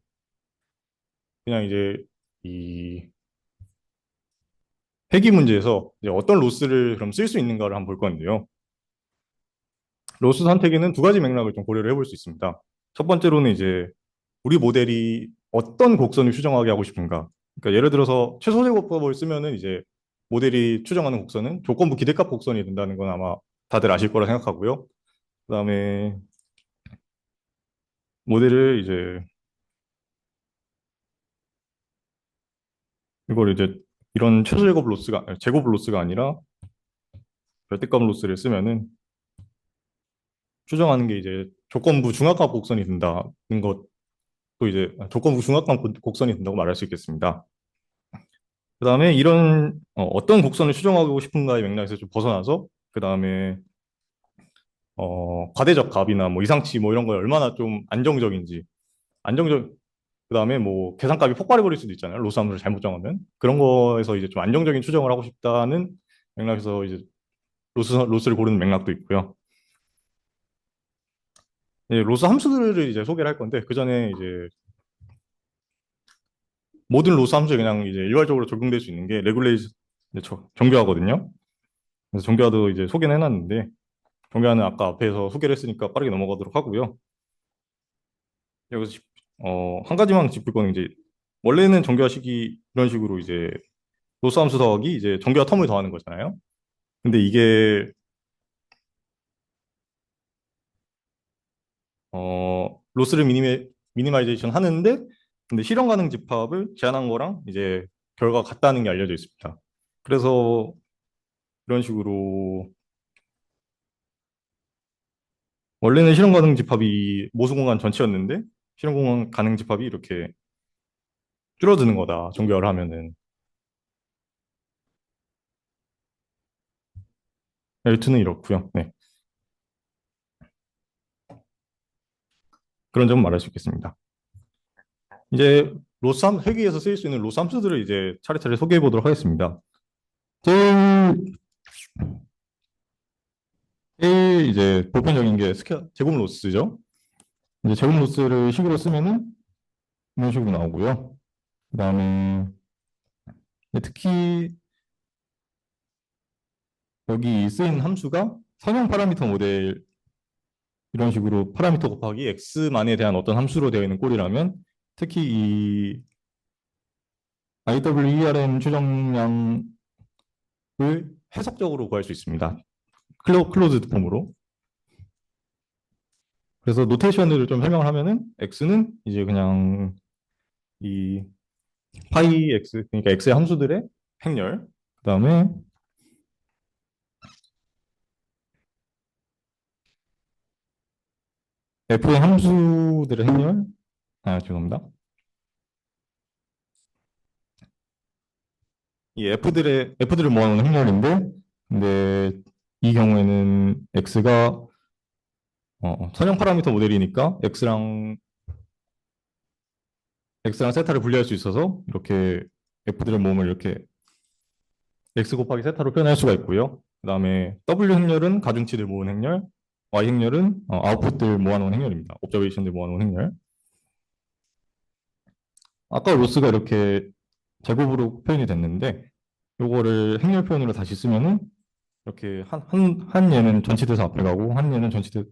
그냥 이제 이 회귀 문제에서 이제 어떤 로스를 그럼 쓸 수 있는가를 한번 볼 건데요. 로스 선택에는 두 가지 맥락을 좀 고려를 해볼 수 있습니다. 첫 번째로는 이제 우리 모델이 어떤 곡선을 추정하게 하고 싶은가. 그러니까 예를 들어서 최소 제곱법을 쓰면은 이제 모델이 추정하는 곡선은 조건부 기대값 곡선이 된다는 건 아마 다들 아실 거라 생각하고요. 그다음에 모델을 이제 이걸 이제 이런 최소 제곱 로스가 아니라 절대값 로스를 쓰면은 추정하는 게 이제 조건부 중압값 곡선이 된다는 것도 이제 조건부 중압값 곡선이 된다고 말할 수 있겠습니다. 그다음에 이런 어떤 곡선을 추정하고 싶은가의 맥락에서 좀 벗어나서 그다음에 과대적 값이나 뭐 이상치 뭐 이런 거 얼마나 좀 안정적인지 안정적 그다음에 뭐 계산값이 폭발해 버릴 수도 있잖아요. 로스 함수를 잘못 정하면 그런 거에서 이제 좀 안정적인 추정을 하고 싶다는 맥락에서 이제 로스를 고르는 맥락도 있고요. 로스 함수들을 이제 소개를 할 건데 그 전에 이제 모든 로스 함수에 그냥 이제 일괄적으로 적용될 수 있는 게 레귤레이션 정교하거든요. 그래서 정교화도 이제 소개는 해놨는데 정교화는 아까 앞에서 소개를 했으니까 빠르게 넘어가도록 하고요. 여기서 한 가지만 짚을 거는 이제 원래는 정교화식이 이런 식으로 이제 로스 함수 더하기 이제 정교화 텀을 더하는 거잖아요. 근데 이게 로스를 미니마이제이션 하는데 근데 실현 가능 집합을 제한한 거랑 이제 결과가 같다는 게 알려져 있습니다. 그래서 이런 식으로 원래는 실현 가능 집합이 모수 공간 전체였는데 실현 공간 가능 집합이 이렇게 줄어드는 거다. 정교화를 하면은. L2는 이렇고요. 네. 그런 점은 말할 수 있겠습니다. 이제 회계에서 쓰일 수 있는 로스 함수들을 이제 차례차례 소개해 보도록 하겠습니다. 제일 이제 보편적인 게 제곱 로스죠. 이제 제곱 로스를 식으로 쓰면은 이런 식으로 나오고요. 그다음에 특히 여기 쓰인 함수가 선형 파라미터 모델 이런 식으로 파라미터 곱하기 x만에 대한 어떤 함수로 되어 있는 꼴이라면 특히 이 IWERM 추정량을 해석적으로 구할 수 있습니다. 클로즈드 폼으로. 그래서 노테이션을 좀 설명을 하면은 x는 이제 그냥 이 파이 x 그러니까 x의 함수들의 행렬 그다음에 f의 함수들의 행렬 죄송합니다. 이 f들을 모아놓은 행렬인데 근데 이 경우에는 x가 선형 파라미터 모델이니까 x랑 세타를 분리할 수 있어서 이렇게 f들을 모으면 이렇게 x 곱하기 세타로 표현할 수가 있고요. 그다음에 w 행렬은 가중치들 모은 행렬, y 행렬은 아웃풋들 모아놓은 행렬입니다. 옵저베이션들 모아놓은 행렬. 아까 로스가 이렇게 제곱으로 표현이 됐는데 요거를 행렬 표현으로 다시 쓰면은 이렇게 한 얘는 전치대에서 앞에 가고 한 얘는 전치대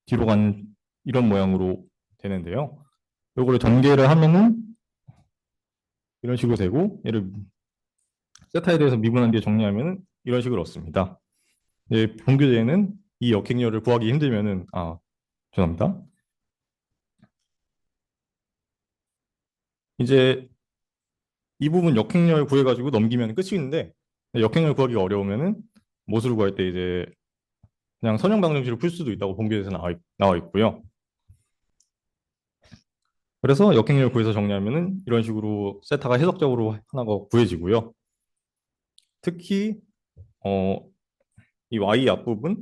뒤로 간 이런 모양으로 되는데요. 요거를 전개를 하면은 이런 식으로 되고 얘를 세타에 대해서 미분한 뒤에 정리하면은 이런 식으로 얻습니다. 본교재에는 이 역행렬을 구하기 힘들면은 죄송합니다. 이제 이 부분 역행렬 구해가지고 넘기면 끝이는데 역행렬 구하기가 어려우면은 모수를 구할 때 이제 그냥 선형 방정식을 풀 수도 있다고 본교재에서 나와 있고요. 그래서 역행렬 구해서 정리하면은 이런 식으로 세타가 해석적으로 하나가 구해지고요. 특히 이 y 앞부분을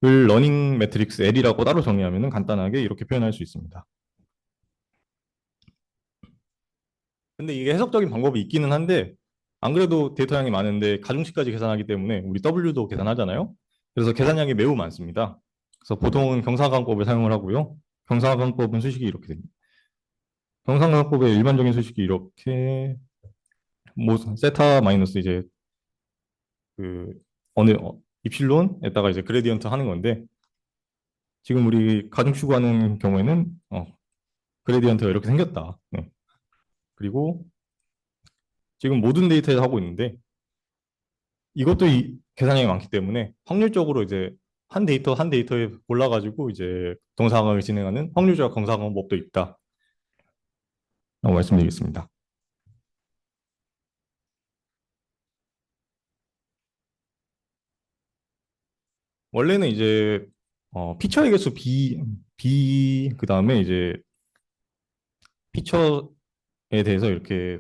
러닝 매트릭스 L이라고 따로 정리하면은 간단하게 이렇게 표현할 수 있습니다. 근데 이게 해석적인 방법이 있기는 한데 안 그래도 데이터량이 많은데 가중치까지 계산하기 때문에 우리 W도 계산하잖아요. 그래서 계산량이 매우 많습니다. 그래서 보통은 경사관법을 사용을 하고요. 경사관법은 수식이 이렇게 됩니다. 경사관법의 일반적인 수식이 이렇게 뭐 세타 마이너스 이제 그 어느 입실론에다가 이제 그레디언트 하는 건데 지금 우리 가중 추구하는 경우에는 그레디언트가 이렇게 생겼다. 네. 그리고 지금 모든 데이터에서 하고 있는데 이것도 계산량이 많기 때문에 확률적으로 이제 한 데이터 한 데이터에 골라가지고 이제 동사항을 진행하는 확률적 검사방법도 있다. 라고 말씀드리겠습니다. 원래는 이제 피처의 개수 B 그다음에 이제 피처에 대해서 이렇게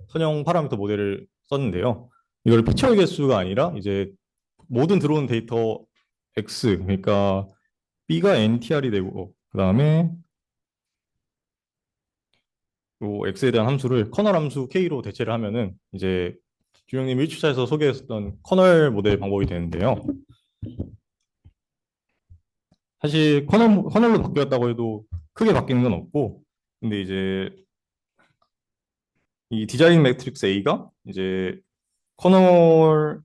선형 파라미터 모델을 썼는데요. 이걸 피처의 개수가 아니라 이제 모든 들어오는 데이터 X 그러니까 B가 NTR이 되고 그다음에 요 X에 대한 함수를 커널 함수 K로 대체를 하면은 이제 주영님 1주차에서 소개했었던 커널 모델 방법이 되는데요. 사실 커널로 바뀌었다고 해도 크게 바뀌는 건 없고, 근데 이제 이 디자인 매트릭스 A가 이제 커널이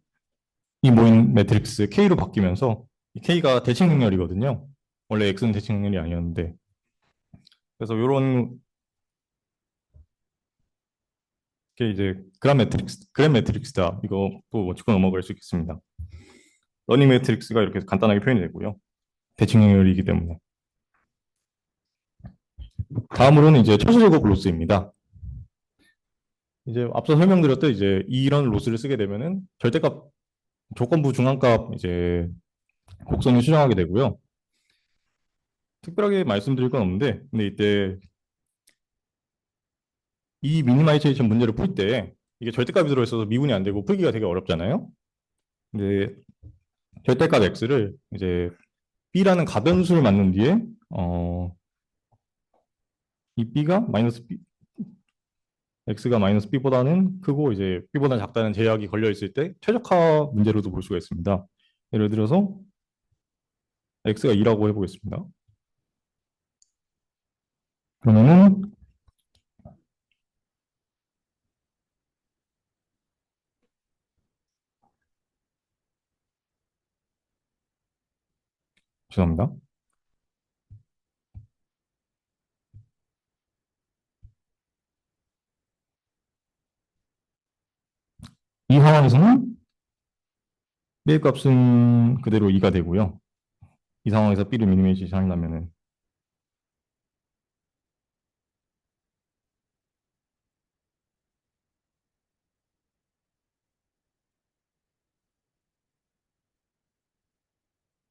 모인 매트릭스 K로 바뀌면서 이 K가 대칭 능렬이거든요. 원래 X는 대칭 능렬이 아니었는데. 그래서 이런 게 이제 그램 매트릭스다. 이거 또 짚고 넘어갈 수 있겠습니다. 러닝 매트릭스가 이렇게 간단하게 표현이 되고요. 대칭 능렬이기 때문에. 다음으로는 이제 초수제곱 로스입니다. 이제 앞서 설명드렸듯 이제 이런 로스를 쓰게 되면은 절대값 조건부 중앙값 이제 곡선을 수정하게 되고요. 특별하게 말씀드릴 건 없는데, 근데 이때 이 미니마이제이션 문제를 풀 때 이게 절대값이 들어있어서 미분이 안 되고 풀기가 되게 어렵잖아요. 근데 절대값 x를 이제 b라는 가변수를 맞는 뒤에 이 b가 마이너스 b x가 마이너스 b보다는 크고 이제 b보다 작다는 제약이 걸려 있을 때 최적화 문제로도 볼 수가 있습니다. 예를 들어서 x가 2라고 해보겠습니다. 그러면은 죄송합니다. 이 상황에서는 b의 값은 그대로 2가 되고요. 이 상황에서 b를 미니메이션 하려면은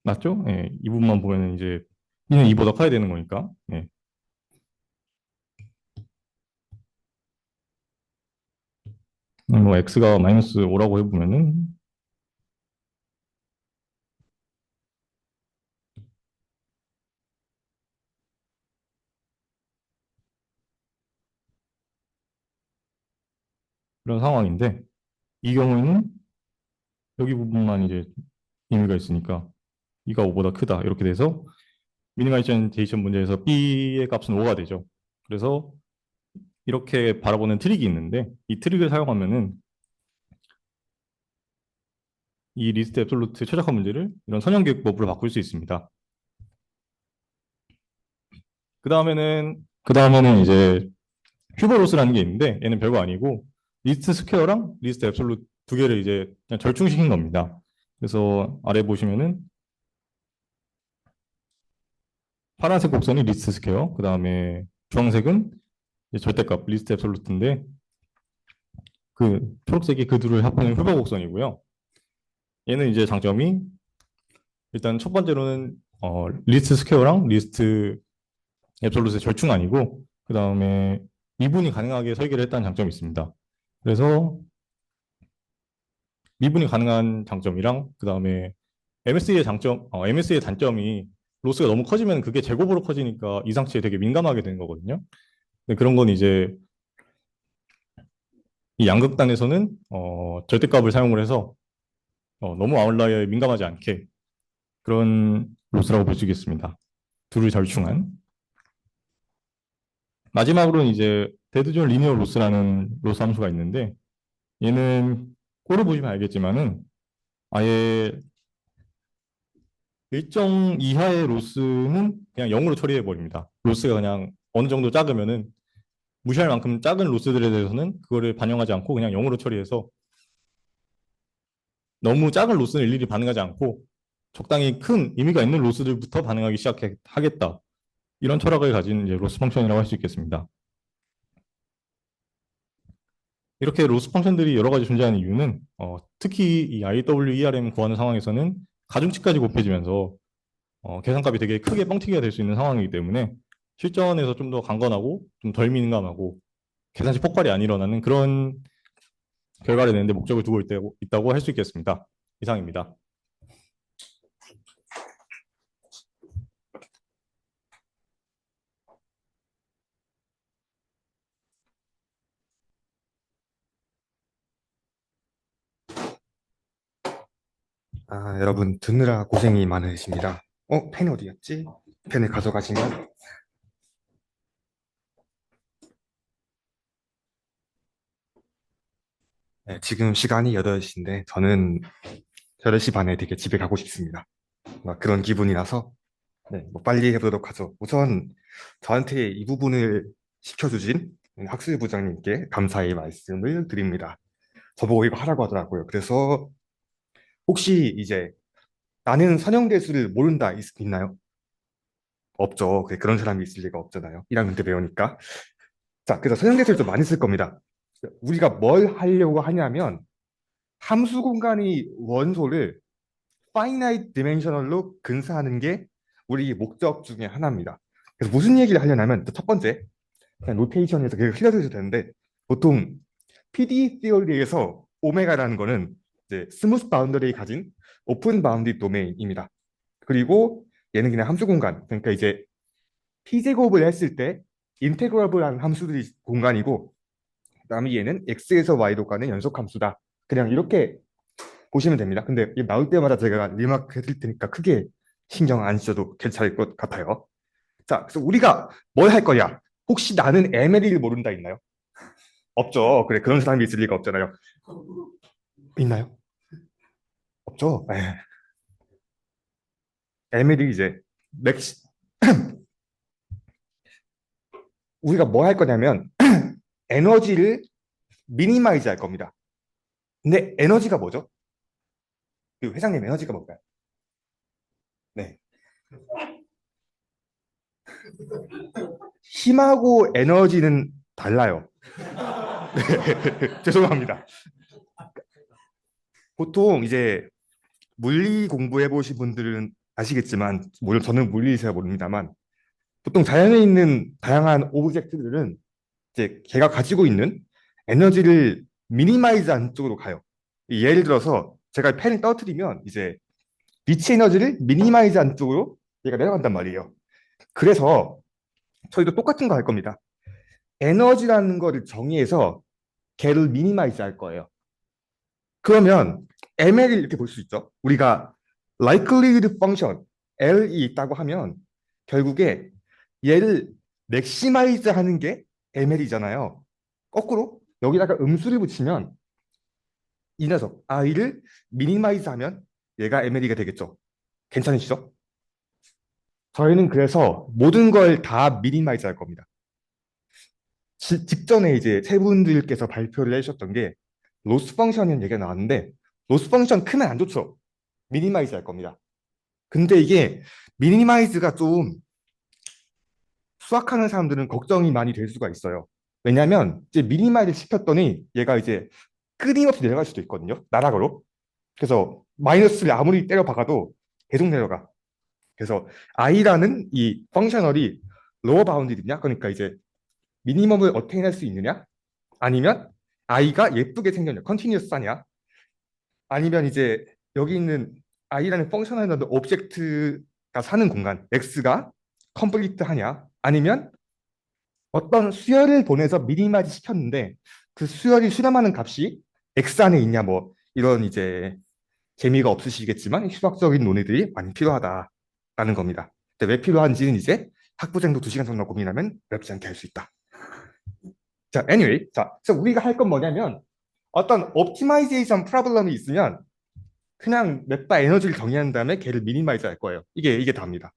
맞죠? 예, 이 부분만 보면은 이제 b는 2보다 커야 되는 거니까. 예. 뭐 x가 마이너스 5라고 해보면은 그런 상황인데 이 경우에는 여기 부분만 이제 의미가 있으니까 2가 5보다 크다 이렇게 돼서 미니마이제이션 문제에서 b의 값은 5가 되죠. 그래서 이렇게 바라보는 트릭이 있는데 이 트릭을 사용하면은 이 리스트 앱솔루트 최적화 문제를 이런 선형교육법으로 바꿀 수 있습니다. 그 다음에는 이제 휴버로스라는 게 있는데 얘는 별거 아니고 리스트 스퀘어랑 리스트 앱솔루트 두 개를 이제 그냥 절충시킨 겁니다. 그래서 아래 보시면은 파란색 곡선이 리스트 스퀘어, 그 다음에 주황색은 이제 절대값 리스트 앱솔루트인데 그 초록색이 그 둘을 합하는 휴버 곡선이고요. 얘는 이제 장점이 일단 첫 번째로는 리스트 스퀘어랑 리스트 앱솔루트의 절충 아니고 그 다음에 미분이 가능하게 설계를 했다는 장점이 있습니다. 그래서 미분이 가능한 장점이랑 그 다음에 MS의 단점이 로스가 너무 커지면 그게 제곱으로 커지니까 이상치에 되게 민감하게 되는 거거든요. 근데 그런 건 이제 이 양극단에서는 절대값을 사용을 해서 너무 아웃라이어에 민감하지 않게 그런 로스라고 볼 수 있겠습니다. 둘을 절충한. 마지막으로는 이제 데드존 리니어 로스라는 로스 함수가 있는데 얘는 꼴을 보시면 알겠지만은 아예 일정 이하의 로스는 그냥 0으로 처리해 버립니다. 로스가 그냥 어느 정도 작으면은 무시할 만큼 작은 로스들에 대해서는 그거를 반영하지 않고 그냥 0으로 처리해서 너무 작은 로스는 일일이 반응하지 않고 적당히 큰 의미가 있는 로스들부터 반응하기 시작하겠다. 이런 철학을 가진 이제 로스 펑션이라고 할 수 있겠습니다. 이렇게 로스 펑션들이 여러 가지 존재하는 이유는 특히 이 IWERM 구하는 상황에서는 가중치까지 곱해지면서 계산값이 되게 크게 뻥튀기가 될 수 있는 상황이기 때문에 실전에서 좀 더 강건하고 좀 덜 민감하고 계산식 폭발이 안 일어나는 그런 결과를 내는데 목적을 두고 있다고 할 수 있겠습니다. 이상입니다. 아, 여러분 듣느라 고생이 많으십니다. 펜 어디였지? 펜을 가져가시면. 네, 지금 시간이 8시인데 저는 8시 반에 되게 집에 가고 싶습니다. 막 그런 기분이라서 네, 뭐 빨리 해보도록 하죠. 우선 저한테 이 부분을 시켜주신 학술부장님께 감사의 말씀을 드립니다. 저보고 이거 하라고 하더라고요. 그래서 혹시 이제 나는 선형대수를 모른다 있나요? 없죠. 그런 사람이 있을 리가 없잖아요. 1학년 때 배우니까. 자, 그래서 선형대수를 좀 많이 쓸 겁니다. 우리가 뭘 하려고 하냐면 함수 공간의 원소를 finite dimensional로 근사하는 게 우리 목적 중에 하나입니다. 그래서 무슨 얘기를 하려냐면 첫 번째, 그냥 노테이션에서 그냥 흘려주셔도 되는데 보통 PD theory에서 오메가라는 거는 이제 스무스 바운더리에 가진 오픈 바운드 도메인입니다. 그리고 얘는 그냥 함수 공간, 그러니까 이제 P제곱을 했을 때 인테그러블한 함수들이 공간이고 그다음에 얘는 X에서 Y로 가는 연속 함수다. 그냥 이렇게 보시면 됩니다. 근데 이 나올 때마다 제가 리마크 해드릴 테니까 크게 신경 안 쓰셔도 괜찮을 것 같아요. 자, 그래서 우리가 뭘 할 거냐? 혹시 나는 MLE를 모른다 있나요? 없죠. 그래, 그런 사람이 있을 리가 없잖아요. 있나요? 없죠. MLE 이제 맥시 우리가 뭐 할 거냐면 에너지를 미니마이즈 할 겁니다. 근데 에너지가 뭐죠? 그 회장님 에너지가 뭘까요? 네. 힘하고 에너지는 달라요. 네. 죄송합니다. 보통 이제 물리 공부해 보신 분들은 아시겠지만, 물론 저는 물리에서 모릅니다만, 보통 자연에 있는 다양한 오브젝트들은 이제 걔가 가지고 있는 에너지를 미니마이즈한 쪽으로 가요. 예를 들어서 제가 펜을 떨어뜨리면 이제 빛의 에너지를 미니마이즈한 쪽으로 얘가 내려간단 말이에요. 그래서 저희도 똑같은 거 할 겁니다. 에너지라는 거를 정의해서 걔를 미니마이즈 할 거예요. 그러면 ML을 이렇게 볼 수 있죠. 우리가 likelihood function L이 있다고 하면 결국에 얘를 맥시마이즈 하는 게 ML이잖아요. 거꾸로 여기다가 음수를 붙이면 이 녀석 I를 미니마이즈 하면 얘가 ML이가 되겠죠. 괜찮으시죠? 저희는 그래서 모든 걸 다 미니마이즈 할 겁니다. 직전에 이제 세 분들께서 발표를 해주셨던 게 로스 펑션이라는 얘기가 나왔는데 로스 펑션 크면 안 좋죠. 미니마이즈 할 겁니다. 근데 이게 미니마이즈가 좀 수학하는 사람들은 걱정이 많이 될 수가 있어요. 왜냐하면 이제 미니마이즈 시켰더니 얘가 이제 끊임없이 내려갈 수도 있거든요. 나락으로. 그래서 마이너스를 아무리 때려 박아도 계속 내려가. 그래서 i라는 이 펑셔널이 로어 바운드이냐? 그러니까 이제 미니멈을 어테인할 수 있느냐? 아니면 i가 예쁘게 생겼냐? 컨티뉴어스 하냐? 아니면 이제 여기 있는 i라는 펑셔널 오브젝트가 사는 공간 x가 컴플리트 하냐? 아니면 어떤 수열을 보내서 미니마이즈 시켰는데 그 수열이 수렴하는 값이 x 안에 있냐? 뭐 이런 이제 재미가 없으시겠지만 수학적인 논의들이 많이 필요하다라는 겁니다. 근데 왜 필요한지는 이제 학부생도 2시간 정도 고민하면 어렵지 않게 할 수 있다. 자, anyway, 자, 그래서 우리가 할 건 뭐냐면 어떤 옵티마이제이션 프로블럼이 있으면 그냥 맵바 에너지를 정의한 다음에 걔를 미니마이즈 할 거예요. 이게 답니다.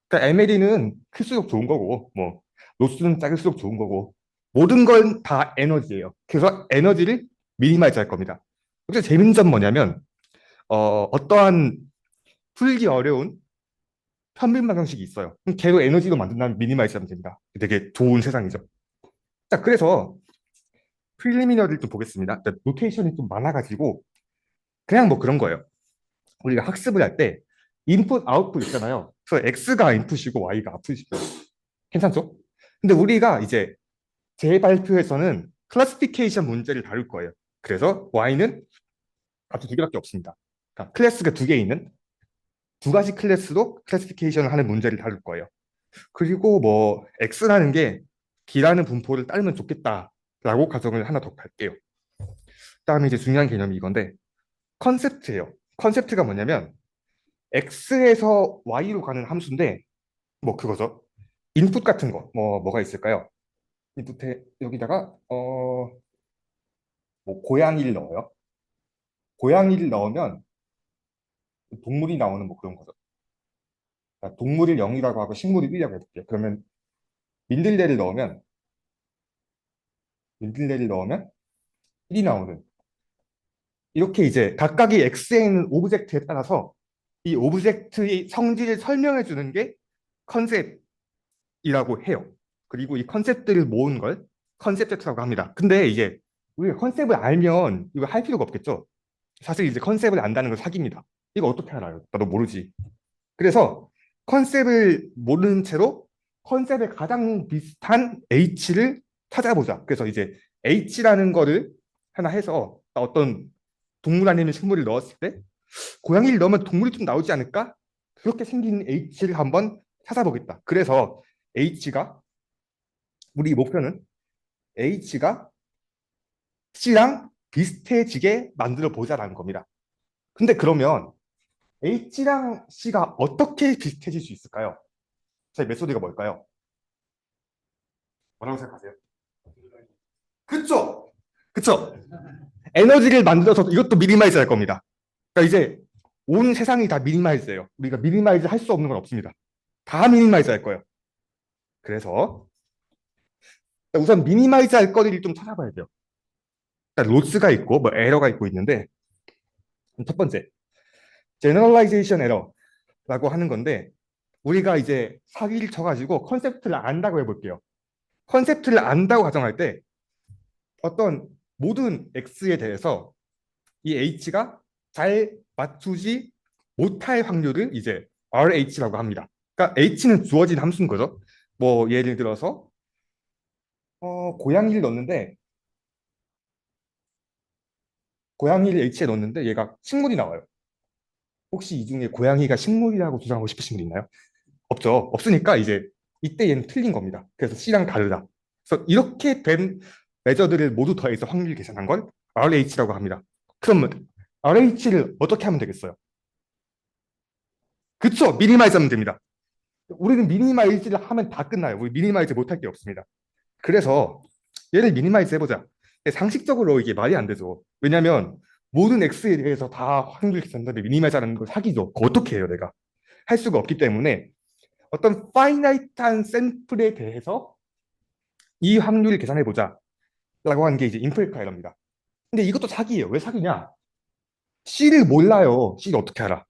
그러니까 MLE는 클수록 좋은 거고, 뭐, 로스는 작을수록 좋은 거고, 모든 건 다 에너지예요. 그래서 에너지를 미니마이즈 할 겁니다. 그래서 재밌는 점 뭐냐면, 어떠한 풀기 어려운 편밀 방정식이 있어요. 그럼 걔로 에너지로 만든다면 미니마이즈 하면 됩니다. 되게 좋은 세상이죠. 자, 그래서 프리리미너리를 좀 보겠습니다. 노테이션이 좀 많아가지고, 그냥 뭐 그런 거예요. 우리가 학습을 할 때, 인풋, 아웃풋 있잖아요. 그래서 X가 인풋이고 Y가 아웃풋이고. 괜찮죠? 근데 우리가 이제 제 발표에서는 클래시피케이션 문제를 다룰 거예요. 그래서 Y는 값이 두 개밖에 없습니다. 그러니까 클래스가 두 개 있는 두 가지 클래스로 클래시피케이션을 하는 문제를 다룰 거예요. 그리고 뭐 X라는 게 D라는 분포를 따르면 좋겠다라고 가정을 하나 더 할게요. 그다음에 이제 중요한 개념이 이건데 컨셉트예요. 컨셉트가 뭐냐면 X에서 Y로 가는 함수인데 뭐 그거죠. 인풋 같은 거 뭐가 있을까요? 인풋에 여기다가 뭐 고양이를 넣어요. 고양이를 넣으면 동물이 나오는 뭐 그런 거죠. 그러니까 동물을 0이라고 하고 식물을 1이라고 해볼게요. 그러면 민들레를 넣으면 민들레를 넣으면 1이 나오는 이렇게 이제 각각의 X에 있는 오브젝트에 따라서 이 오브젝트의 성질을 설명해 주는 게 컨셉이라고 해요. 그리고 이 컨셉들을 모은 걸 컨셉트라고 합니다. 근데 이제 우리가 컨셉을 알면 이거 할 필요가 없겠죠. 사실 이제 컨셉을 안다는 건 사기입니다. 이거 어떻게 알아요? 나도 모르지. 그래서 컨셉을 모르는 채로 컨셉에 가장 비슷한 H를 찾아보자. 그래서 이제 H라는 거를 하나 해서 어떤 동물 아니면 식물을 넣었을 때 고양이를 넣으면 동물이 좀 나오지 않을까? 그렇게 생긴 H를 한번 찾아보겠다. 그래서 H가 우리 목표는 H가 C랑 비슷해지게 만들어 보자라는 겁니다. 근데 그러면 H랑 C가 어떻게 비슷해질 수 있을까요? 제 메소드가 뭘까요? 뭐라고 생각하세요? 그쵸? 그쵸? 에너지를 만들어서 이것도 미니마이즈 할 겁니다. 그러니까 이제 온 세상이 다 미니마이즈예요. 우리가 미니마이즈 할 수 없는 건 없습니다. 다 미니마이즈 할 거예요. 그래서 우선 미니마이즈 할 거리를 좀 찾아봐야 돼요. 그러니까 로스가 있고 뭐 에러가 있고 있는데 첫 번째, 제너럴라이제이션 에러라고 하는 건데 우리가 이제 사기를 쳐가지고 컨셉트를 안다고 해볼게요. 컨셉트를 안다고 가정할 때 어떤 모든 X에 대해서 이 H가 잘 맞추지 못할 확률을 이제 RH라고 합니다. 그러니까 H는 주어진 함수인 거죠. 뭐 예를 들어서 고양이를 넣는데 고양이를 H에 넣는데 얘가 식물이 나와요. 혹시 이 중에 고양이가 식물이라고 주장하고 싶으신 분 있나요? 없죠. 없으니까 이제 이때 얘는 틀린 겁니다. 그래서 C랑 다르다. 그래서 이렇게 된 매저들을 모두 더해서 확률 계산한 걸 RH라고 합니다. 그러면 RH를 어떻게 하면 되겠어요? 그쵸? 미니마이즈 하면 됩니다. 우리는 미니마이즈를 하면 다 끝나요. 우리 미니마이즈 못할 게 없습니다. 그래서 얘를 미니마이즈 해보자. 상식적으로 이게 말이 안 되죠. 왜냐면 모든 X에 대해서 다 확률 계산들을 미니마이즈 하는 걸 사기죠. 그거 어떻게 해요, 내가? 할 수가 없기 때문에 어떤 파이나이트한 샘플에 대해서 이 확률을 계산해 보자 라고 하는 게 이제 인프레카 에러입니다. 근데 이것도 사기예요. 왜 사기냐? C를 몰라요. C를 어떻게 알아?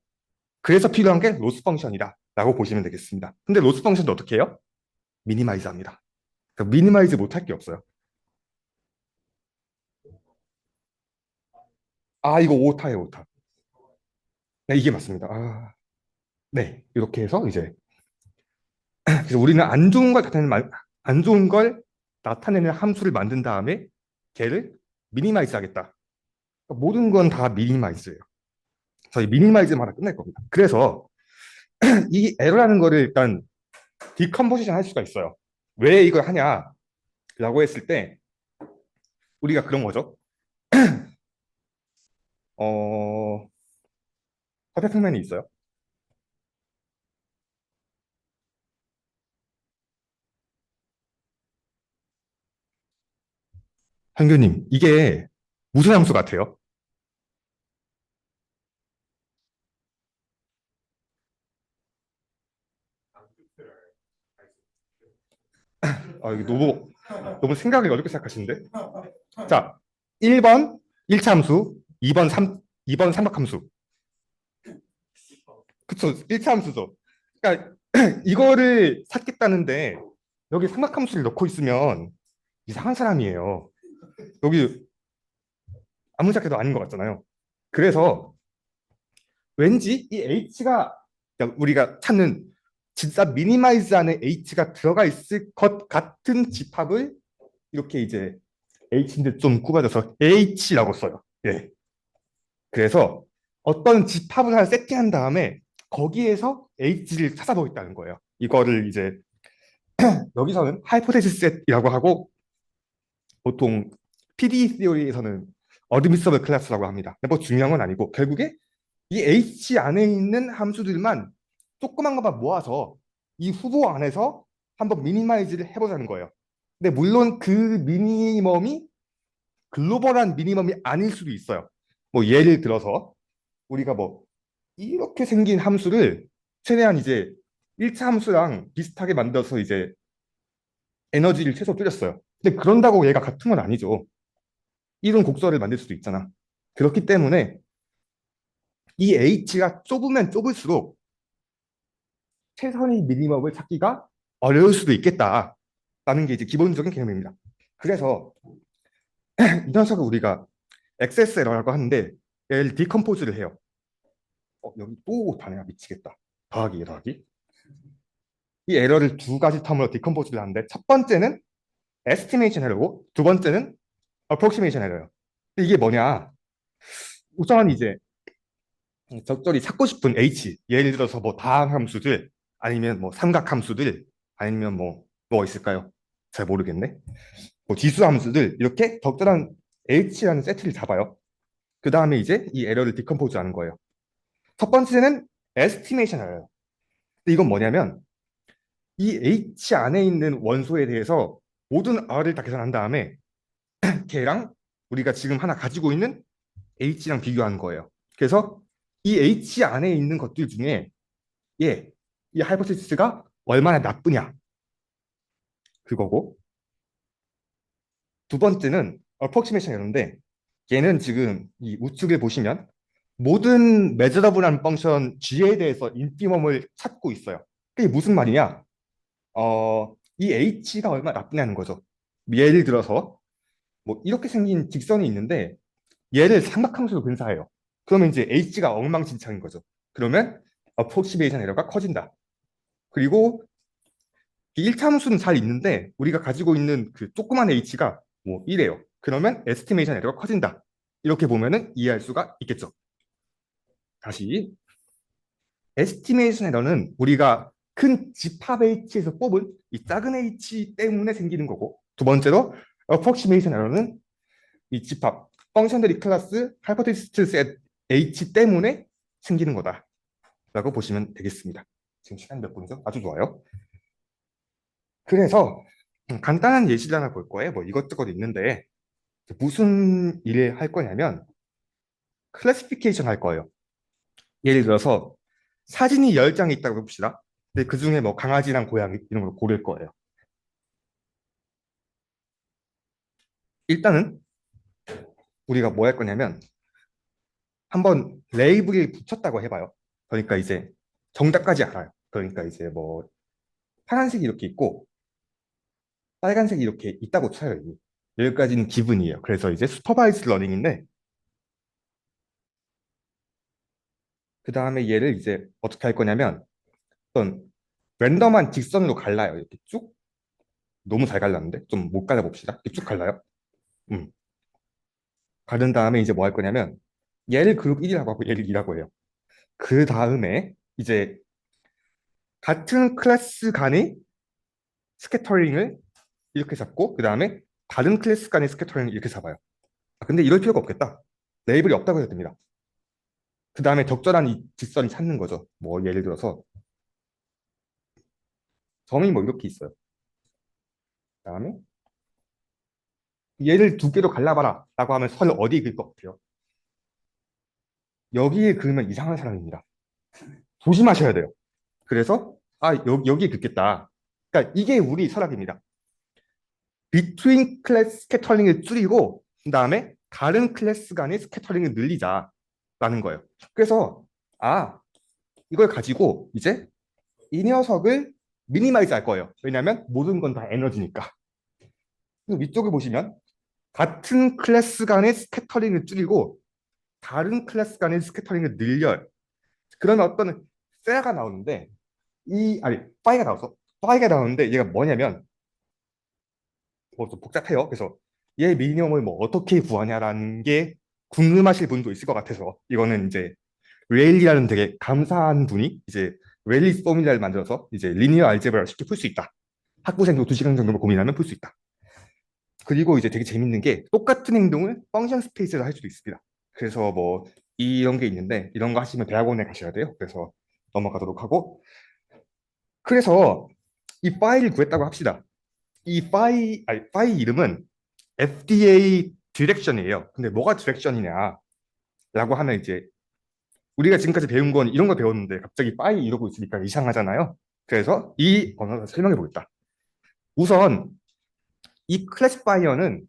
그래서 필요한 게 로스 펑션이다 라고 보시면 되겠습니다. 근데 로스 펑션도 어떻게 해요? 미니마이즈 합니다. 그러니까 미니마이즈 못할 게 없어요. 아, 이거 오타예요, 오타. 네, 이게 맞습니다. 네, 이렇게 해서 이제 그래서 우리는 안 좋은 걸 나타내는 함수를 만든 다음에 걔를 미니마이즈 하겠다. 그러니까 모든 건 다 미니마이즈예요. 저희 미니마이즈만 하다 끝날 겁니다. 그래서 이 에러라는 거를 일단 디컴포지션 할 수가 있어요. 왜 이걸 하냐라고 했을 때 우리가 그런 거죠. 어, 화폐평면이 있어요. 한교님, 이게 무슨 함수 같아요? 이게 너무 생각을 어렵게 생각하시는데. 자, 1번 1차 함수, 2번 삼각함수. 그쵸, 1차 함수죠. 그러니까 이거를 찾겠다는데 여기 삼각함수를 넣고 있으면 이상한 사람이에요. 여기 아무리 생각해도 아닌 것 같잖아요. 그래서 왠지 이 h가 우리가 찾는 진짜 미니마이즈 안에 h가 들어가 있을 것 같은 집합을 이렇게 이제 h인데 좀 꾸며져서 h라고 써요. 예. 그래서 어떤 집합을 하나 세팅한 다음에 거기에서 h를 찾아보겠다는 거예요. 이거를 이제 여기서는 하이포테시스 셋이라고 하고 보통 PD 시어리에서는 어드미서블 클래스라고 합니다. 뭐 중요한 건 아니고 결국에 이 H 안에 있는 함수들만 조그만 것만 모아서 이 후보 안에서 한번 미니마이즈를 해보자는 거예요. 근데 물론 그 미니멈이 글로벌한 미니멈이 아닐 수도 있어요. 뭐 예를 들어서 우리가 뭐 이렇게 생긴 함수를 최대한 이제 1차 함수랑 비슷하게 만들어서 이제 에너지를 최소 줄였어요. 근데 그런다고 얘가 같은 건 아니죠. 이런 곡선을 만들 수도 있잖아. 그렇기 때문에 이 h가 좁으면 좁을수록 최선의 미니멈을 찾기가 어려울 수도 있겠다라는 게 이제 기본적인 개념입니다. 그래서 이 녀석을 우리가 액세스 에러라고 하는데 얘를 디컴포즈를 해요. 여기 또 다네요. 미치겠다. 더하기. 이 에러를 두 가지 텀으로 디컴포즈를 하는데 첫 번째는 에스티메이션 에러고 두 번째는 어프록시메이션 에러예요. 근데 이게 뭐냐? 우선 이제 적절히 찾고 싶은 h, 예를 들어서 뭐 다항함수들 아니면 뭐 삼각함수들 아니면 뭐 있을까요? 잘 모르겠네. 뭐 지수함수들 이렇게 적절한 h라는 세트를 잡아요. 그 다음에 이제 이 에러를 디컴포즈 하는 거예요. 첫 번째는 에스티메이션 에러예요. 근데 이건 뭐냐면 이 h 안에 있는 원소에 대해서 모든 r을 다 계산한 다음에 걔랑 우리가 지금 하나 가지고 있는 h랑 비교하는 거예요. 그래서 이 h 안에 있는 것들 중에 이 하이포테시스가 얼마나 나쁘냐 그거고, 두 번째는 어프록시메이션이었는데 얘는 지금 이 우측을 보시면 모든 메저러블한 펑션 g에 대해서 인피멈을 찾고 있어요. 그게 무슨 말이냐? 이 h가 얼마나 나쁘냐는 거죠. 예를 들어서 뭐 이렇게 생긴 직선이 있는데 얘를 삼각함수로 분사해요. 그러면 이제 h가 엉망진창인 거죠. 그러면 어프록시메이션 에러가 커진다. 그리고 이 1차 함수는 잘 있는데 우리가 가지고 있는 그 조그만 h가 뭐 이래요. 그러면 에스티메이션 에러가 커진다. 이렇게 보면은 이해할 수가 있겠죠. 다시 에스티메이션 에러는 우리가 큰 집합 h에서 뽑은 이 작은 h 때문에 생기는 거고, 두 번째로 어프록시메이션 에러는 이 집합 펑션들이 클래스 하이포테시스 셋 h 때문에 생기는 거다라고 보시면 되겠습니다. 지금 시간 몇 분이죠? 아주 좋아요. 그래서 간단한 예시를 하나 볼 거예요. 뭐 이것저것 있는데 무슨 일을 할 거냐면 클래시피케이션 할 거예요. 예를 들어서 사진이 10장이 있다고 봅시다. 근데 그 중에 뭐 강아지랑 고양이 이런 걸 고를 거예요. 일단은 우리가 뭐 할 거냐면 한번 레이블을 붙였다고 해봐요. 그러니까 이제 정답까지 알아요. 그러니까 이제 뭐 파란색이 이렇게 있고 빨간색이 이렇게 있다고 쳐요. 이미. 여기까지는 기분이에요. 그래서 이제 슈퍼바이즈 러닝인데 그 다음에 얘를 이제 어떻게 할 거냐면 어떤 랜덤한 직선으로 갈라요. 이렇게 쭉. 너무 잘 갈랐는데 좀 못 갈라봅시다. 이렇게 쭉 갈라요. 가른 다음에 이제 뭐 할 거냐면 얘를 그룹 1이라고 하고 얘를 2라고 해요. 그 다음에 이제 같은 클래스 간의 스캐터링을 이렇게 잡고 그 다음에 다른 클래스 간의 스캐터링을 이렇게 잡아요. 근데 이럴 필요가 없겠다. 레이블이 없다고 해도 됩니다. 그 다음에 적절한 이 직선을 찾는 거죠. 뭐 예를 들어서 점이 뭐 이렇게 있어요. 그 다음에 얘를 두 개로 갈라봐라 라고 하면 선을 어디에 그릴 것 같아요? 여기에 그으면 이상한 사람입니다. 조심하셔야 돼요. 그래서 여기 긋겠다. 그러니까 이게 우리 철학입니다. Between class 스캐터링을 줄이고 그다음에 다른 클래스 간의 스캐터링을 늘리자라는 거예요. 그래서 이걸 가지고 이제 이 녀석을 미니마이즈 할 거예요. 왜냐하면 모든 건 다 에너지니까. 그리고 위쪽을 보시면 같은 클래스 간의 스캐터링을 줄이고 다른 클래스 간의 스캐터링을 늘려요. 그러면 어떤 세가 나오는데 파이가 나와서 파이가 나오는데 얘가 뭐냐면 좀 복잡해요. 그래서 얘 미니멈을 뭐 어떻게 구하냐라는 게 궁금하실 분도 있을 것 같아서 이거는 이제 레일리라는 되게 감사한 분이 이제 레일리 포뮬라를 만들어서 이제 리니어 알제브라를 쉽게 풀 수 있다. 학부생도 2시간 정도만 고민하면 풀 수 있다. 그리고 이제 되게 재밌는 게 똑같은 행동을 펑션 스페이스로 할 수도 있습니다. 그래서 뭐 이런 게 있는데 이런 거 하시면 대학원에 가셔야 돼요. 그래서 넘어가도록 하고 그래서 이 파일을 구했다고 합시다. 파이 이름은 FDA 디렉션이에요. 근데 뭐가 디렉션이냐라고 하면 이제 우리가 지금까지 배운 건 이런 거 배웠는데 갑자기 파이 이러고 있으니까 이상하잖아요. 그래서 이 언어를 설명해 보겠다. 우선 이 클래시파이어는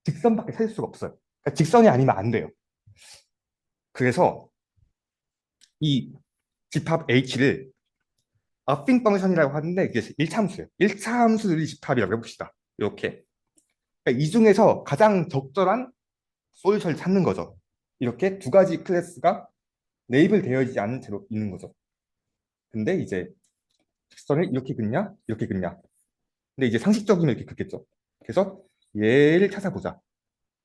직선밖에 찾을 수가 없어요. 그러니까 직선이 아니면 안 돼요. 그래서 이 집합 H를 affine 펑션이라고 하는데 이게 1차 함수예요. 1차 함수들이 집합이라고 해봅시다. 이렇게. 그러니까 이 중에서 가장 적절한 솔루션을 찾는 거죠. 이렇게 두 가지 클래스가 레이블 되어 있지 않은 채로 있는 거죠. 근데 이제 직선을 이렇게 긋냐, 이렇게 긋냐. 근데 이제 상식적이면 이렇게 긋겠죠. 그래서 얘를 찾아보자.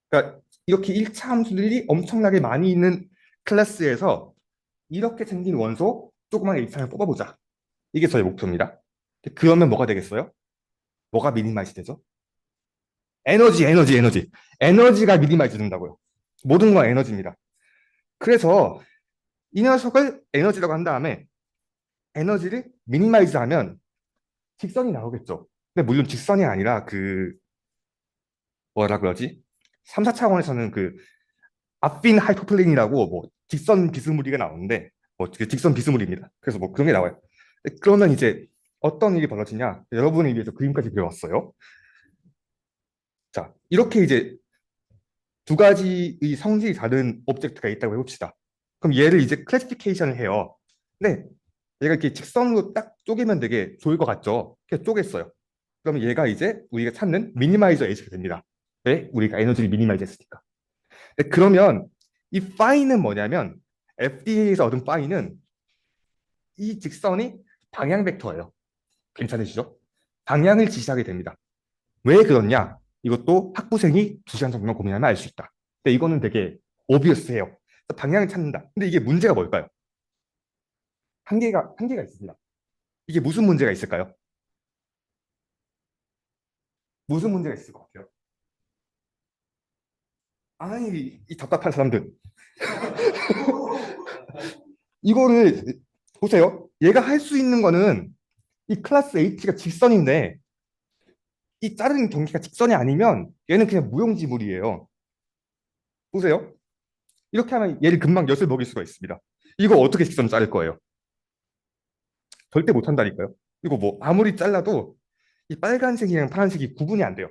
그러니까 이렇게 1차 함수들이 엄청나게 많이 있는 클래스에서 이렇게 생긴 원소 조그만 H상을 뽑아보자. 이게 저의 목표입니다. 그러면 뭐가 되겠어요? 뭐가 미니마이즈 되죠? 에너지. 에너지가 미니마이즈 된다고요. 모든 건 에너지입니다. 그래서 이 녀석을 에너지라고 한 다음에 에너지를 미니마이즈 하면 직선이 나오겠죠. 근데 물론 직선이 아니라 뭐라 그러지? 3, 4차원에서는 앞빈 하이퍼플레인이라고 뭐 직선 비스무리가 나오는데 그 직선 비스무리입니다. 그래서 뭐 그런 게 나와요. 그러면 이제 어떤 일이 벌어지냐? 여러분을 위해서 그림까지 그려왔어요. 자, 이렇게 이제 두 가지의 성질이 다른 오브젝트가 있다고 해봅시다. 그럼 얘를 이제 클래시피케이션을 해요. 근데 얘가 이렇게 직선으로 딱 쪼개면 되게 좋을 것 같죠? 이렇게 쪼갰어요. 그러면 얘가 이제 우리가 찾는 미니마이저 H가 됩니다. 왜? 우리가 에너지를 미니마이즈 했으니까. 그러면 이 파이는 뭐냐면 FDA에서 얻은 파이는 이 직선이 방향 벡터예요. 괜찮으시죠? 방향을 지시하게 됩니다. 왜 그렇냐? 이것도 학부생이 2시간 정도만 고민하면 알 수 있다. 근데 이거는 되게 오비어스해요. 방향을 찾는다. 근데 이게 문제가 뭘까요? 한계가 있습니다. 이게 무슨 문제가 있을까요? 무슨 문제가 있을 것 같아요? 이 답답한 사람들. 이거를 보세요. 얘가 할 수 있는 거는 이 클래스 H가 직선인데 이 자르는 경계가 직선이 아니면 얘는 그냥 무용지물이에요. 보세요. 이렇게 하면 얘를 금방 엿을 먹일 수가 있습니다. 이거 어떻게 직선 자를 거예요? 절대 못 한다니까요. 이거 뭐 아무리 잘라도 이 빨간색이랑 파란색이 구분이 안 돼요.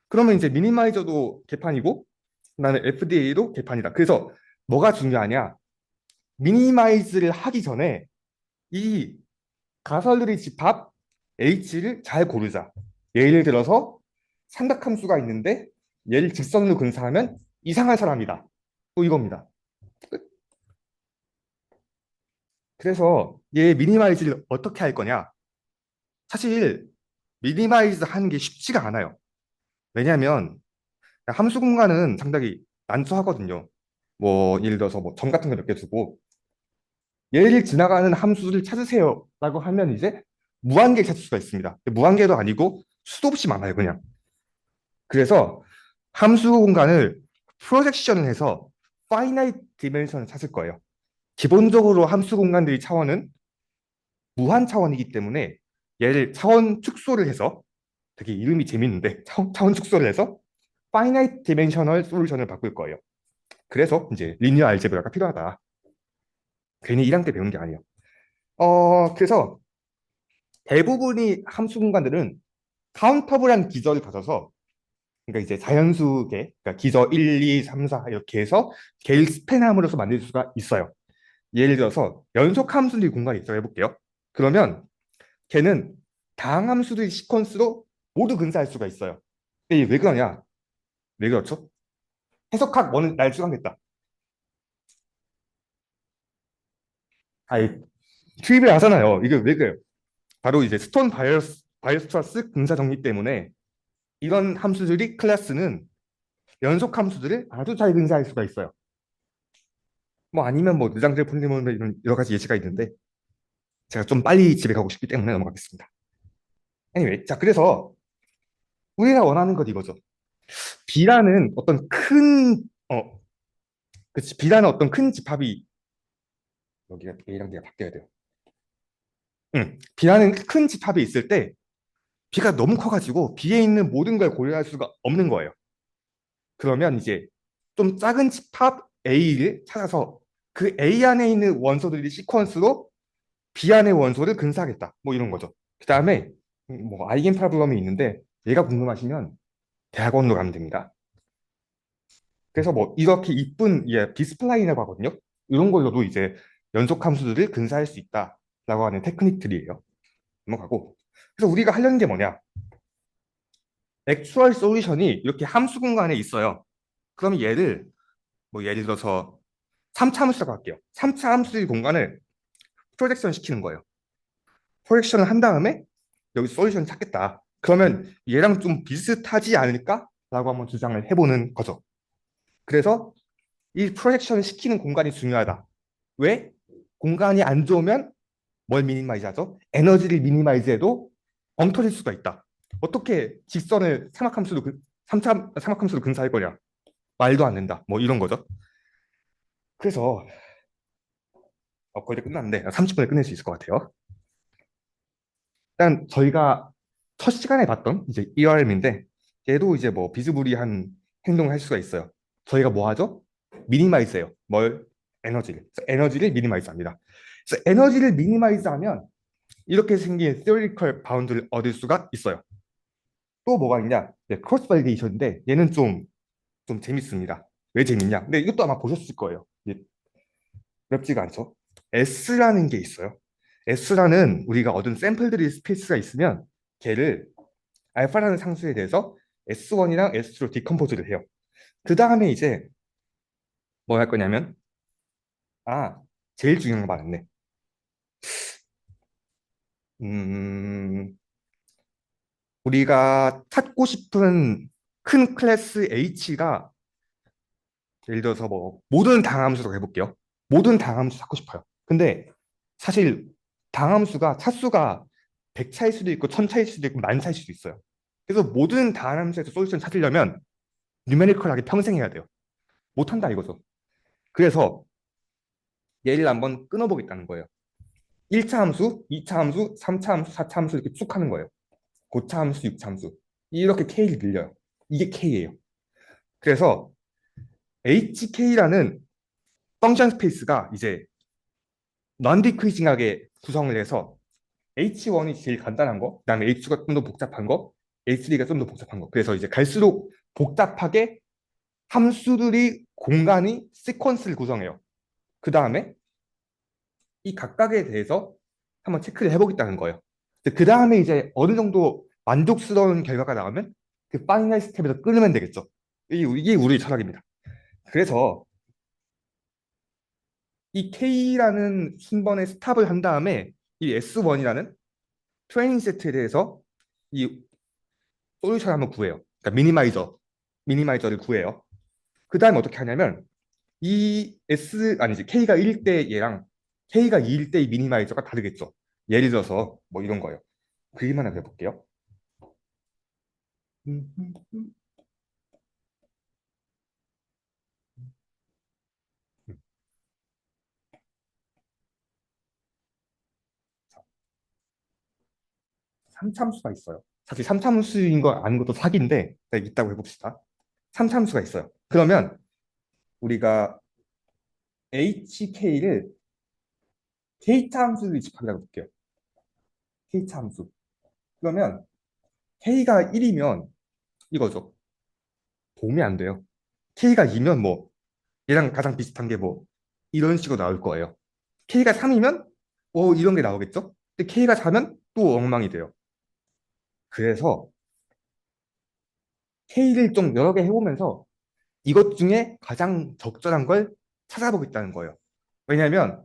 그러면 이제 미니마이저도 개판이고 나는 FDA도 개판이다. 그래서 뭐가 중요하냐? 미니마이즈를 하기 전에 이 가설들의 집합 H를 잘 고르자. 예를 들어서 삼각함수가 있는데 얘를 직선으로 근사하면 이상한 사람이다. 또 이겁니다. 끝. 그래서 얘 미니마이즈를 어떻게 할 거냐? 사실 미니마이즈 하는 게 쉽지가 않아요. 왜냐하면 함수 공간은 상당히 난처하거든요. 뭐 예를 들어서 뭐 점 같은 거 몇 개 두고 얘를 지나가는 함수를 찾으세요라고 하면 이제 무한계 찾을 수가 있습니다. 무한계도 아니고 수도 없이 많아요, 그냥. 그래서 함수 공간을 프로젝션을 해서 파이나이트 디멘션을 찾을 거예요. 기본적으로 함수 공간들의 차원은 무한 차원이기 때문에 얘를 차원 축소를 해서 되게 이름이 재밌는데 차원 축소를 해서 파이나이트 디멘셔널 솔루션을 바꿀 거예요. 그래서 이제 리니어 알제브라가 필요하다. 괜히 1학 때 배운 게 아니에요. 그래서 대부분의 함수 공간들은 카운터블한 기저를 가져서 그러니까 이제 자연수계, 그러니까 기저 1, 2, 3, 4 이렇게 해서 걔를 스팬함으로써 만들 수가 있어요. 예를 들어서 연속 함수들이 공간이 있어요. 해볼게요. 그러면 걔는 다항함수들의 시퀀스로 모두 근사할 수가 있어요. 이게 왜 그러냐? 왜 그렇죠? 해석학 원은 날쭉하겠다. 아이, 투입을 하잖아요. 이게 왜 그래요? 바로 이제 스톤 바이어스트러스 근사 정리 때문에 이런 함수들이 클래스는 연속 함수들을 아주 잘 근사할 수가 있어요. 뭐 아니면 뭐 느장들 폴리모노 이런 여러 가지 예시가 있는데 제가 좀 빨리 집에 가고 싶기 때문에 넘어가겠습니다. anyway, 자 그래서 우리가 원하는 것 이거죠. B라는 어떤 그치, B라는 어떤 큰 집합이 여기가 A랑 B가 바뀌어야 돼요. B라는 큰 집합이 있을 때 B가 너무 커가지고 B에 있는 모든 걸 고려할 수가 없는 거예요. 그러면 이제 좀 작은 집합 A를 찾아서 그 A 안에 있는 원소들이 시퀀스로 B 안의 원소를 근사하겠다. 뭐 이런 거죠. 그 다음에 뭐 아이겐 프로블럼이 있는데 얘가 궁금하시면 대학원으로 가면 됩니다. 그래서 뭐 이렇게 이쁜 비스플라인이라고 하거든요. 이런 걸로도 이제 연속 함수들을 근사할 수 있다라고 하는 테크닉들이에요. 넘어가고. 그래서 우리가 하려는 게 뭐냐? 액추얼 솔루션이 이렇게 함수 공간에 있어요. 그럼 얘를 뭐 예를 들어서 3차 함수라고 할게요. 3차 함수의 공간을 프로젝션 시키는 거예요. 프로젝션을 한 다음에 여기 솔루션 찾겠다. 그러면 얘랑 좀 비슷하지 않을까? 라고 한번 주장을 해보는 거죠. 그래서 이 프로젝션을 시키는 공간이 중요하다. 왜? 공간이 안 좋으면 뭘 미니마이즈 하죠? 에너지를 미니마이즈 해도 엉터릴 수가 있다. 어떻게 직선을 삼각함수로 3차 삼각함수로 근사할 거냐? 말도 안 된다. 뭐 이런 거죠. 그래서 거의 다 끝났는데 30분에 끝낼 수 있을 것 같아요. 일단 저희가 첫 시간에 봤던 이제 ERM인데 얘도 이제 뭐 비스무리한 행동을 할 수가 있어요. 저희가 뭐 하죠? 미니마이즈해요. 뭘? 에너지를. 그래서 에너지를 미니마이즈합니다. 그래서 에너지를 미니마이즈하면 이렇게 생긴 theoretical bound를 얻을 수가 있어요. 또 뭐가 있냐? 크로스 발리데이션인데 얘는 좀 재밌습니다. 왜 재밌냐? 근데 이것도 아마 보셨을 거예요. 어렵지가 않죠. S라는 게 있어요. S라는 우리가 얻은 샘플들이 스페이스가 있으면 걔를 알파라는 상수에 대해서 S1이랑 S2로 디컴포즈를 해요. 그 다음에 이제 뭐 할 거냐면 제일 중요한 거 말했네. 우리가 찾고 싶은 큰 클래스 H가 예를 들어서 뭐 모든 당함수로 해볼게요. 모든 당함수 찾고 싶어요. 근데 사실 당함수가 차수가 100차일 수도 있고 1000차일 수도 있고 10,000차일 수도 있어요. 그래서 모든 당함수에서 솔루션 찾으려면 뉴메리컬하게 평생 해야 돼요. 못한다 이거죠. 그래서 얘를 한번 끊어보겠다는 거예요. 1차 함수, 2차 함수, 3차 함수, 4차 함수 이렇게 쭉 하는 거예요. 고차 함수, 6차 함수. 이렇게 K를 늘려요. 이게 K예요. 그래서 HK라는 펑션 스페이스가 이제 non-decreasing하게 구성을 해서 H1이 제일 간단한 거, 그다음에 H2가 좀 더 복잡한 거, H3가 좀 더 복잡한 거. 그래서 이제 갈수록 복잡하게 함수들이 공간이 시퀀스를 구성해요. 그 다음에 이 각각에 대해서 한번 체크를 해보겠다는 거예요. 그 다음에 이제 어느 정도 만족스러운 결과가 나오면 그 파이널 스텝에서 끊으면 되겠죠. 이게 우리 철학입니다. 그래서 이 K라는 순번에 스탑을 한 다음에 이 S1이라는 트레이닝 세트에 대해서 이 솔루션을 한번 구해요. 그러니까 미니마이저를 구해요. 그 다음에 어떻게 하냐면 이 K가 1일 때 얘랑 K가 2일 때의 미니마이저가 다르겠죠. 예를 들어서 뭐 이런 거예요. 그림 하나 그려볼게요. 3참수가 있어요. 사실 3참수인 거 아는 것도 사기인데 있다고 해봅시다. 3참수가 있어요. 그러면 우리가 HK를 데이터 함수를 집합이라고 볼게요. K차 함수. 그러면 K가 1이면 이거죠. 도움이 안 돼요. K가 2면 뭐 얘랑 가장 비슷한 게 뭐 이런 식으로 나올 거예요. K가 3이면 이런 게 나오겠죠? 근데 K가 4면 또 엉망이 돼요. 그래서 K를 좀 여러 개 해보면서 이것 중에 가장 적절한 걸 찾아보겠다는 거예요. 왜냐하면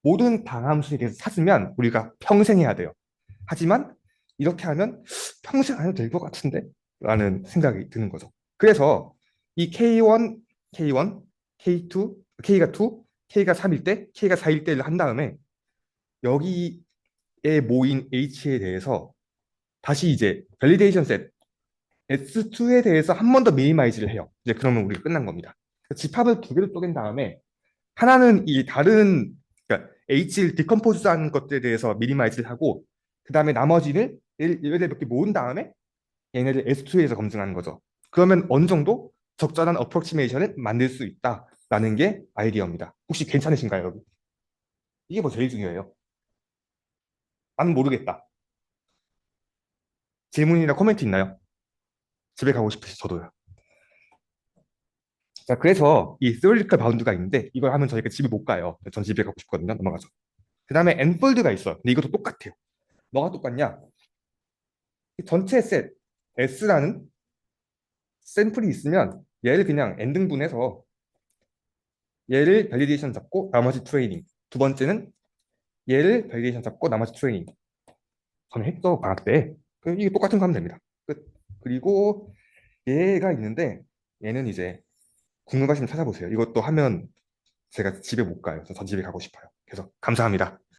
모든 방함수에 대해서 찾으면 우리가 평생 해야 돼요. 하지만 이렇게 하면 평생 안 해도 될 것 같은데? 라는 생각이 드는 거죠. 그래서 이 K1, K1, K2, K가 2, K가 3일 때, K가 4일 때를 한 다음에 여기에 모인 H에 대해서 다시 이제 밸리데이션 셋 S2에 대해서 한 번 더 미니마이즈를 해요. 이제 그러면 우리가 끝난 겁니다. 집합을 두 개로 쪼갠 다음에 하나는 이 다른 그러니까 H를 디컴포즈한 것들에 대해서 미니마이즈를 하고 그 다음에 나머지를 얘네들 몇 개 모은 다음에 얘네를 S2에서 검증하는 거죠. 그러면 어느 정도 적절한 어프로치메이션을 만들 수 있다라는 게 아이디어입니다. 혹시 괜찮으신가요, 여러분? 이게 뭐 제일 중요해요. 나는 모르겠다. 질문이나 코멘트 있나요? 집에 가고 싶으시 저도요. 자, 그래서 이 theoretical bound가 있는데 이걸 하면 저희가 집에 못 가요. 전 집에 가고 싶거든요. 넘어가죠. 그 다음에 nfold가 있어요. 근데 이것도 똑같아요. 뭐가 똑같냐? 이 전체 셋 S라는 샘플이 있으면 얘를 그냥 n등분해서 얘를 밸리데이션 잡고 나머지 트레이닝. 두 번째는 얘를 밸리데이션 잡고 나머지 트레이닝. 저는 했죠, 방학 때. 이게 똑같은 거 하면 됩니다. 끝. 그리고 얘가 있는데 얘는 이제 궁금하시면 찾아보세요. 이것도 하면 제가 집에 못 가요. 전 집에 가고 싶어요. 그래서 감사합니다.